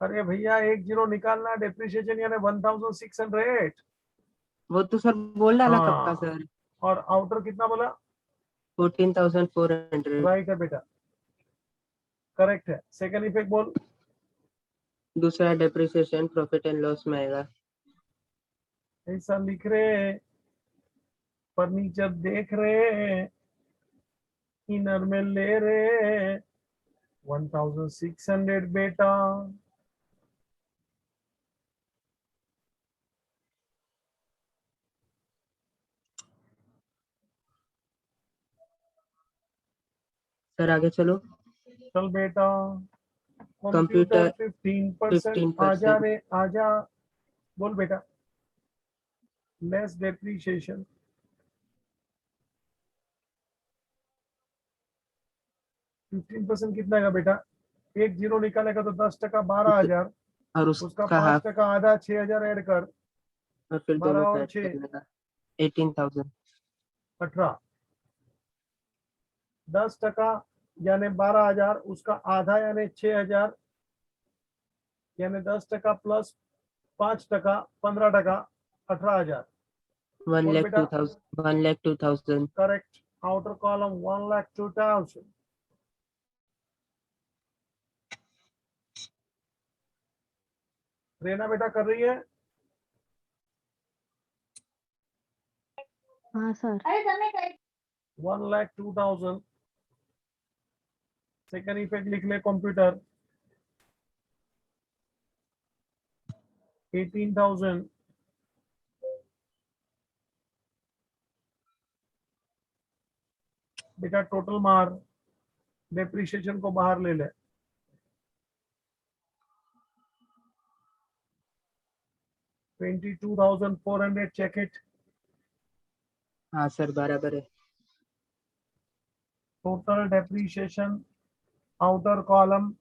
अरे भैया एक जीरो निकालना, डेप्रीशिएशन यानी 1600।
वो तो सर बोल डाला कब का
हाँ,
सर।
और आउटर कितना बोला?
14,400।
राइट है बेटा, करेक्ट है। सेकंड इफेक्ट बोल।
दूसरा डेप्रिसिएशन प्रॉफिट एंड लॉस में आएगा।
ऐसा लिख रहे, फर्नीचर देख रहे, इनर में ले रहे 1600 बेटा।
सर आगे चलो।
चल बेटा। कंप्यूटर
कंप्यूटर
15% आजा
15%,
रे आजा। बोल बेटा। Less depreciation. 15% कितना है बेटा? एक जीरो निकालेगा तो 10% 12,000।
और
उसका
उसका हाफ,
5% आधा 6,000 ऐड कर।
और फिर
12
दोनों को
और
ऐड
6
करने का 18,000।
18। 10% यानी 12,000, उसका आधा यानी 6,000, यानी 10% प्लस 5% 15%, 18,000।
1
बोल
lakh
बेटा।
2,000, 1 lakh 2,000।
Correct. Outer column 1,02,000। Rena बेटा कर रही है?
हाँ सर।
1,02,000। सेकंड इफेक्ट लिख ले कंप्यूटर 18,000। बेटा टोटल मार, डेप्रीशिएशन को बाहर ले ले। 22,400 चेक इट।
हाँ सर बराबर है।
Total depreciation outer column.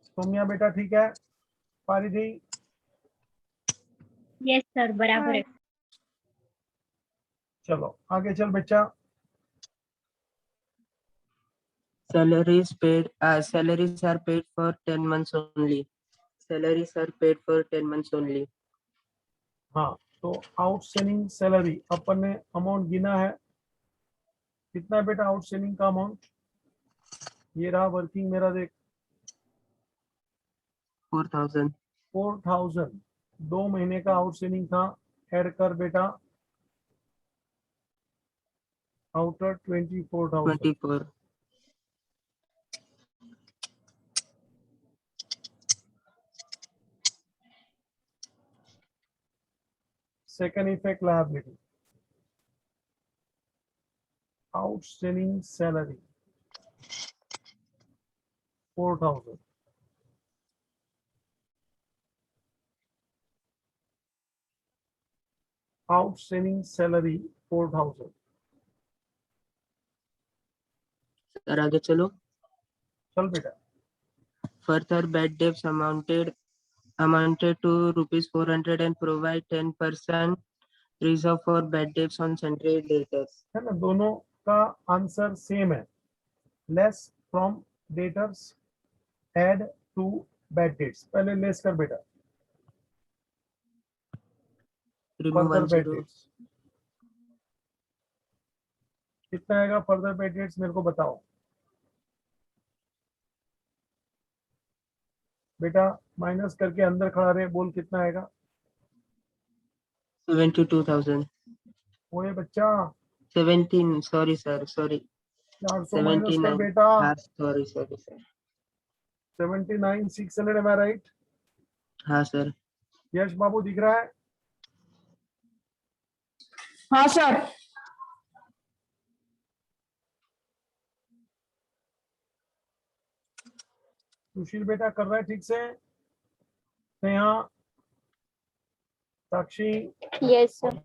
Somiya बेटा ठीक है? पारिधि?
यस सर, बराबर है।
चलो आगे चल बच्चा।
Salaries are paid for 10 months only. Salaries are paid for 10 months only.
हाँ, तो आउटस्टैंडिंग सैलरी अपन ने अमाउंट गिना है। कितना है बेटा आउटस्टैंडिंग का अमाउंट? ये रहा वर्किंग मेरा, देख
4,000,
4,000। 2 महीने का आउटस्टैंडिंग था, ऐड कर बेटा। Outer 24,000।
24.
Second effect liability, outstanding salary 4,000। Outstanding salary 4,000।
Sir आगे चलो।
चल बेटा।
Further, bad debts amounted to rupees 400 and provide 10% reserve for bad debts on sundry debtors.
है ना, दोनों का आंसर सेम है। Less from debtors, add to bad debts. पहले लेस कर बेटा,
Remove
फर्दर बैड
10.
डेट्स। कितना आएगा फर्दर बैड डेट्स, मेरे को बताओ। बेटा माइनस करके अंदर खड़ा रहे, बोल कितना आएगा?
72,000.
ओए बच्चा
17. Sorry, sir. Sorry.
400 माइनस कर
79.
बेटा,
हाँ, sorry, sorry, sir.
79,600, एम आई राइट?
हाँ, sir.
यश बाबू दिख रहा है?
हाँ सर।
सुशील बेटा कर रहा है ठीक से? स्नेहा, साक्षी,
यस सर।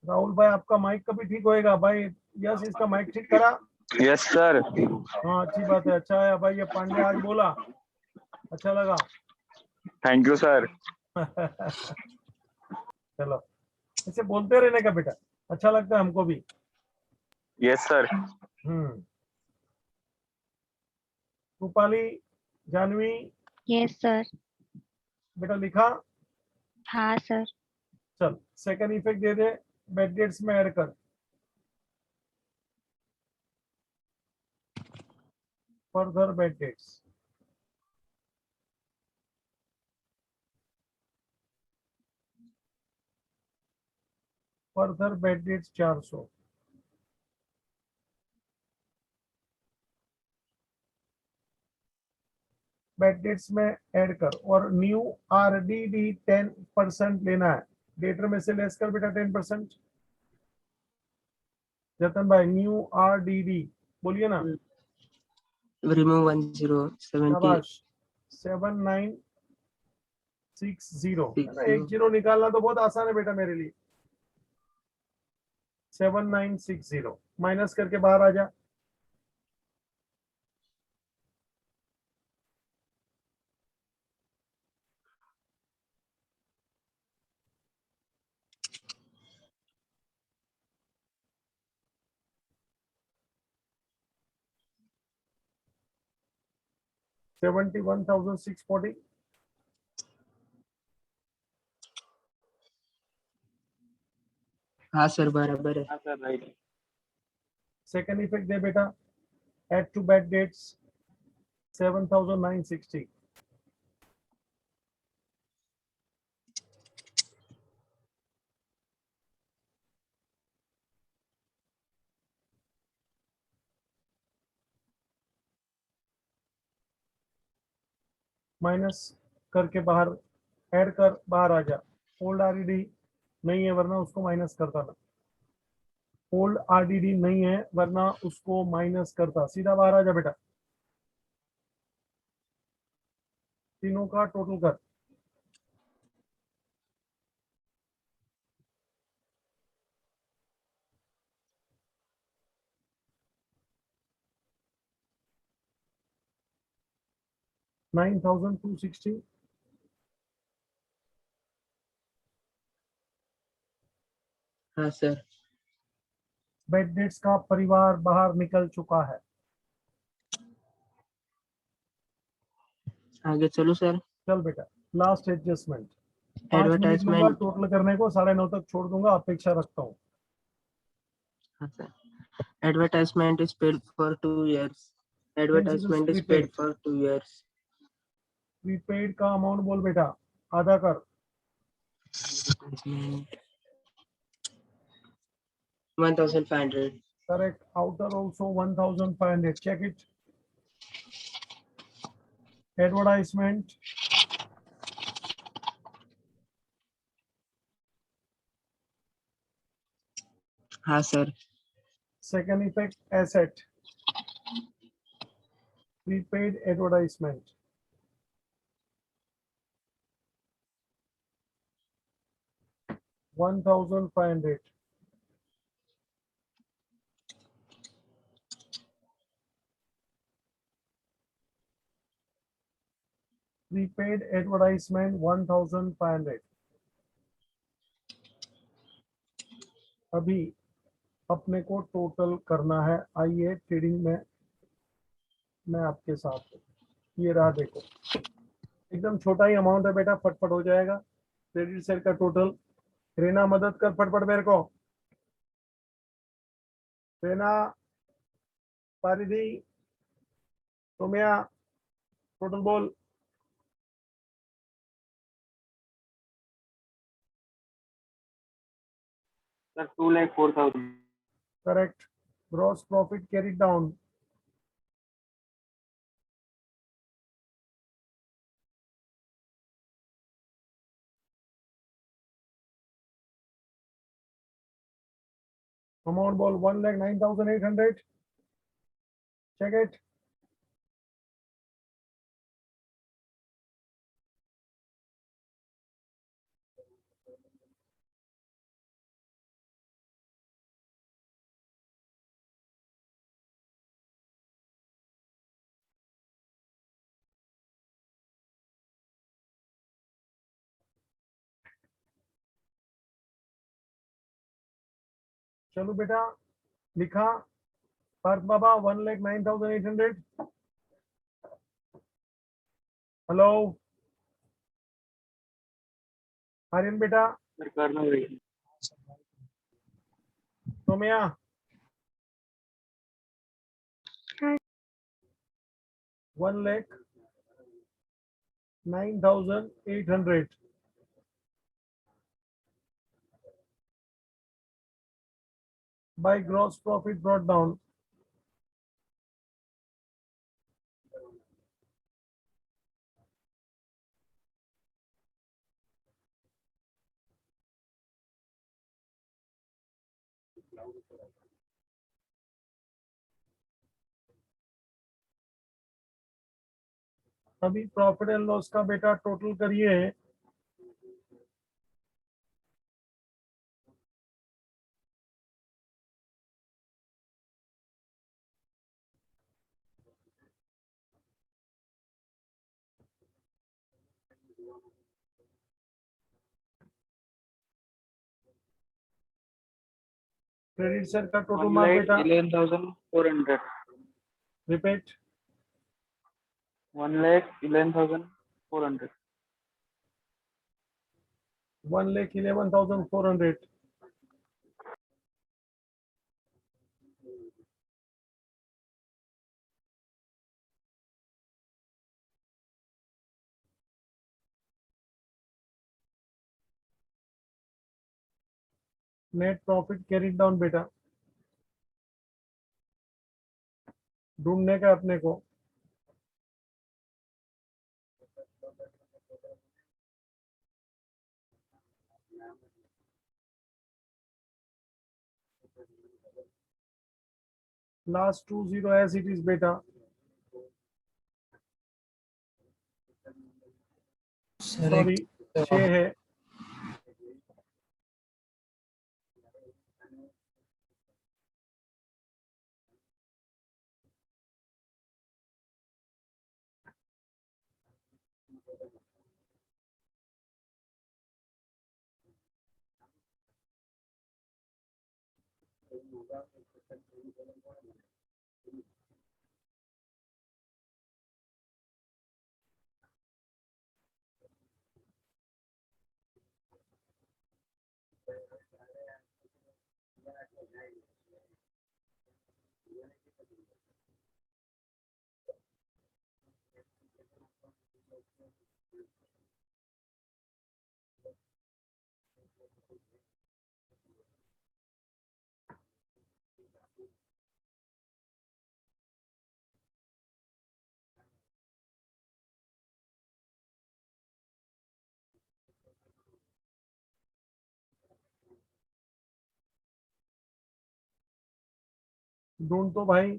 राहुल भाई आपका माइक कभी ठीक होएगा भाई? यस इसका माइक ठीक करा?
Yes sir.
हाँ अच्छी बात है, अच्छा है भाई। ये पांडे आज बोला, अच्छा लगा।
Thank you sir.
चलो ऐसे बोलते रहने का बेटा, अच्छा लगता है हमको भी।
Yes sir.
Rupali, Janvi
yes sir.
बेटा लिखा?
हाँ सर।
चल सेकंड इफेक्ट दे दे, बेड डेट्स में ऐड कर। Further bad debts, further bad debts 400। Bad debts में ऐड कर और न्यू RDD 10% लेना है। डेटर में से लेस कर बेटा 10%। जतन भाई न्यू RDD बोलिए ना।
Remove 10. 70.
शाबाश, 7960 है ना,
60.
एक जीरो निकालना तो बहुत आसान है बेटा मेरे लिए। 7960 माइनस करके बाहर आ जा। $71,640।
हाँ सर, बराबर है.
हाँ सर राइट।
सेकंड इफेक्ट दे बेटा, add to bad debts 7,960। Minus करके बाहर, ऐड कर बाहर आ जा। ओल्ड RDD नहीं है वरना उसको माइनस करता ना। ओल्ड RDD नहीं है वरना उसको माइनस करता। सीधा बाहर आ जा बेटा, तीनों का टोटल कर। $9,260।
हाँ सर.
बेड डेट्स का परिवार बाहर निकल चुका है।
आगे चलो सर.
चल बेटा लास्ट एडजस्टमेंट, 5 मिनट लूंगा
Advertisement.
टोटल करने को, 9:30 तक छोड़ दूंगा, अपेक्षा रखता हूँ।
हाँ sir. Advertisement is paid for 2 years. Advertisement is paid for 2 years.
Prepaid का अमाउंट बोल बेटा, आधा कर।
Advertisement 1,500.
Correct. Outer also 1,500, check it. Advertisement
हाँ sir.
Second effect asset, prepaid advertisement 1,500। Prepaid advertisement 1,500। अभी अपने को टोटल करना है। आइए ट्रेडिंग में मैं आपके साथ हूं। ये रहा देखो, एकदम छोटा ही अमाउंट है बेटा, फटफट हो जाएगा। क्रेडिट सेल का टोटल। रेना मदद कर फटफट मेरे को। रेना, पारिदी, सोम्या टोटल बोल.
Sir, 2,04,000.
Correct. Gross profit carried down. Amount ball 1,09,800. Check it. चलो बेटा लिखा. पार्थ बाबा 1,09,800. हेलो आर्यन बेटा.
Sir, करना होगा.
सोम्या.
हाँ.
1,09,800. By gross profit brought down. अभी प्रॉफिट एंड लॉस का बेटा टोटल करिए. क्रेडिट सर का टोटल मार्क बेटा.
1,11,400.
Repeat.
1,11,400.
1,11,400. Net profit carry down बेटा. ढूंढने का अपने को. लास्ट 20 एज इट इज बेटा.
सर
सॉरी
एक
6 है. ढूंढ तो भाई.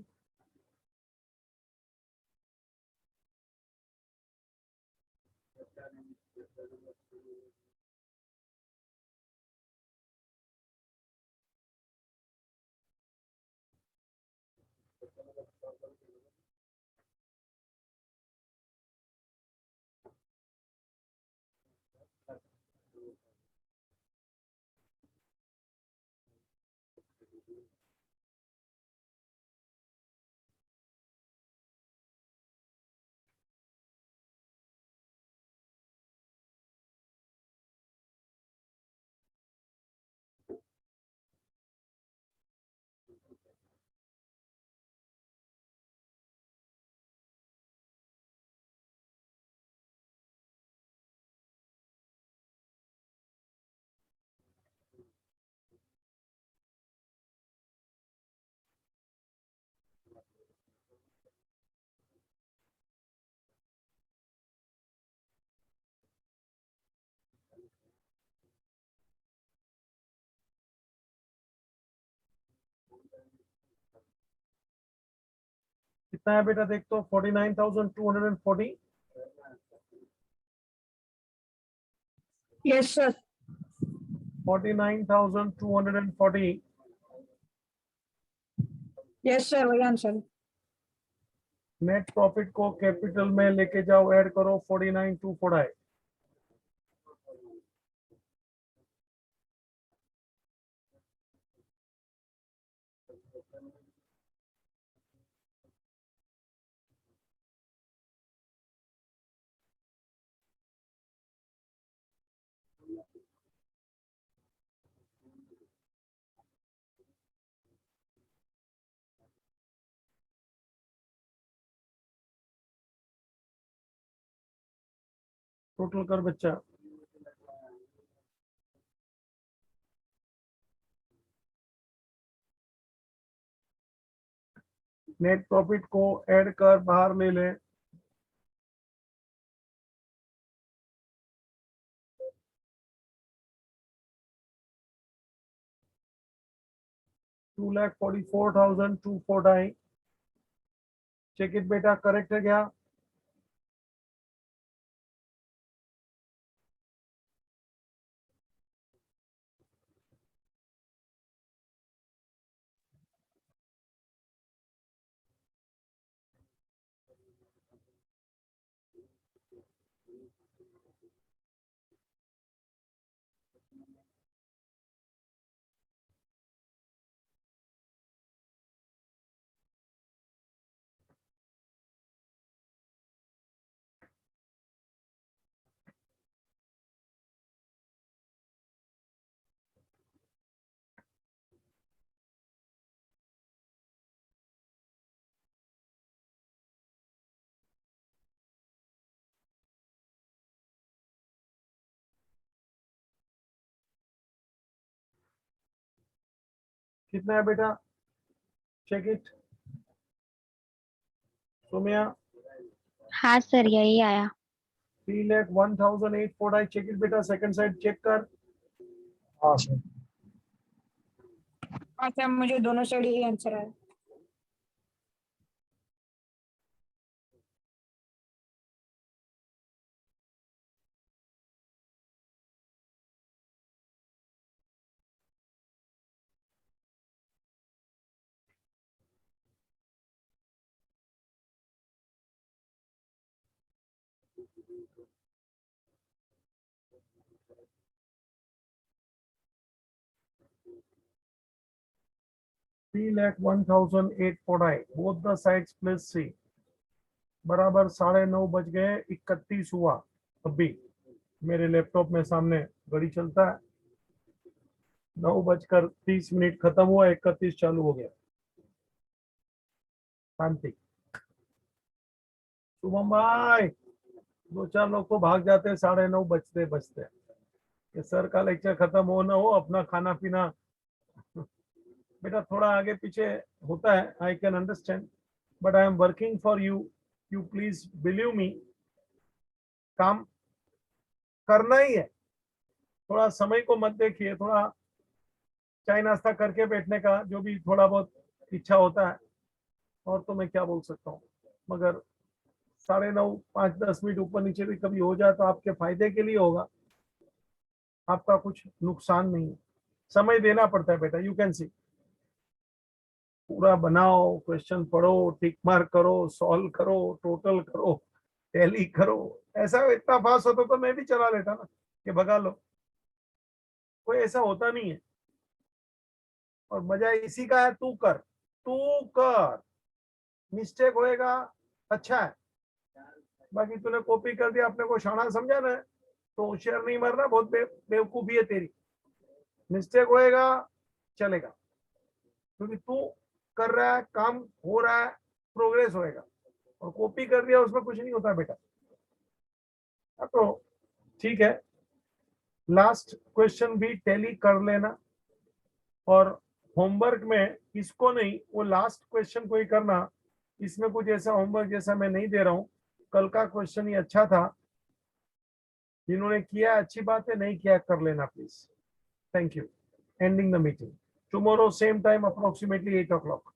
कितना है बेटा देख तो 49,240
Yes, sir.
49,240
Yes, sir. वही आंसर।
नेट प्रॉफिट को कैपिटल में लेके जाओ, ऐड करो 49,240 टोटल कर बच्चा। नेट प्रॉफिट को ऐड कर बाहर ले ले। $2,44,240 चेक इट बेटा, करेक्ट है क्या? कितना है बेटा? Check it Somiya.
हाँ सर यही आया।
3,01,840 चेक इट बेटा, सेकंड साइड चेक कर।
हाँ सर, मुझे दोनों साइड यही आंसर आया।
$3,01,840 बोथ द साइड्स प्लस सी बराबर 9:30 बज गए, 31 हुआ। अभी मेरे लैपटॉप में सामने घड़ी चलता है, 9:30 खत्म हुआ, 31 चालू हो गया। शांति। शुभम भाई, 2-4 लोग तो भाग जाते हैं 9:30 बजते बजते कि सर का लेक्चर खत्म हो ना हो, अपना खाना पीना। बेटा थोड़ा आगे पीछे होता है, I can understand, but I am working for you, you please believe me. काम करना ही है, थोड़ा समय को मत देखिए, थोड़ा चाय नाश्ता करके बैठने का जो भी थोड़ा बहुत इच्छा होता है, और तो मैं क्या बोल सकता हूँ। मगर 9:30 5-10 मिनट ऊपर नीचे भी कभी हो जाए तो आपके फायदे के लिए होगा, आपका कुछ नुकसान नहीं है। समय देना पड़ता है बेटा, यू कैन सी। पूरा बनाओ, क्वेश्चन पढ़ो, टिक मार्क करो, सॉल्व करो, टोटल करो, टैली करो। ऐसा इतना फास्ट होता तो मैं भी चला लेता ना कि भगा लो, कोई ऐसा होता नहीं है। और मजा इसी का है, तू कर, तू कर, मिस्टेक होएगा अच्छा है, बाकी तूने कॉपी कर दिया, अपने को शाना समझा ना, तो होशियार नहीं मरना, बहुत बेवकूफी है तेरी। मिस्टेक होएगा चलेगा, क्योंकि तू कर रहा है, काम हो रहा है, प्रोग्रेस होएगा। और कॉपी कर दिया उसमें कुछ नहीं होता बेटा। तो ठीक है, लास्ट क्वेश्चन भी टैली कर लेना, और होमवर्क में इसको नहीं, वो लास्ट क्वेश्चन को ही करना। इसमें कुछ ऐसा होमवर्क जैसा मैं नहीं दे रहा हूँ। कल का क्वेश्चन ही अच्छा था, जिन्होंने किया अच्छी बात है, नहीं किया कर लेना please. Thank you. Ending the meeting. Tomorrow same time approximately 8 o'clock.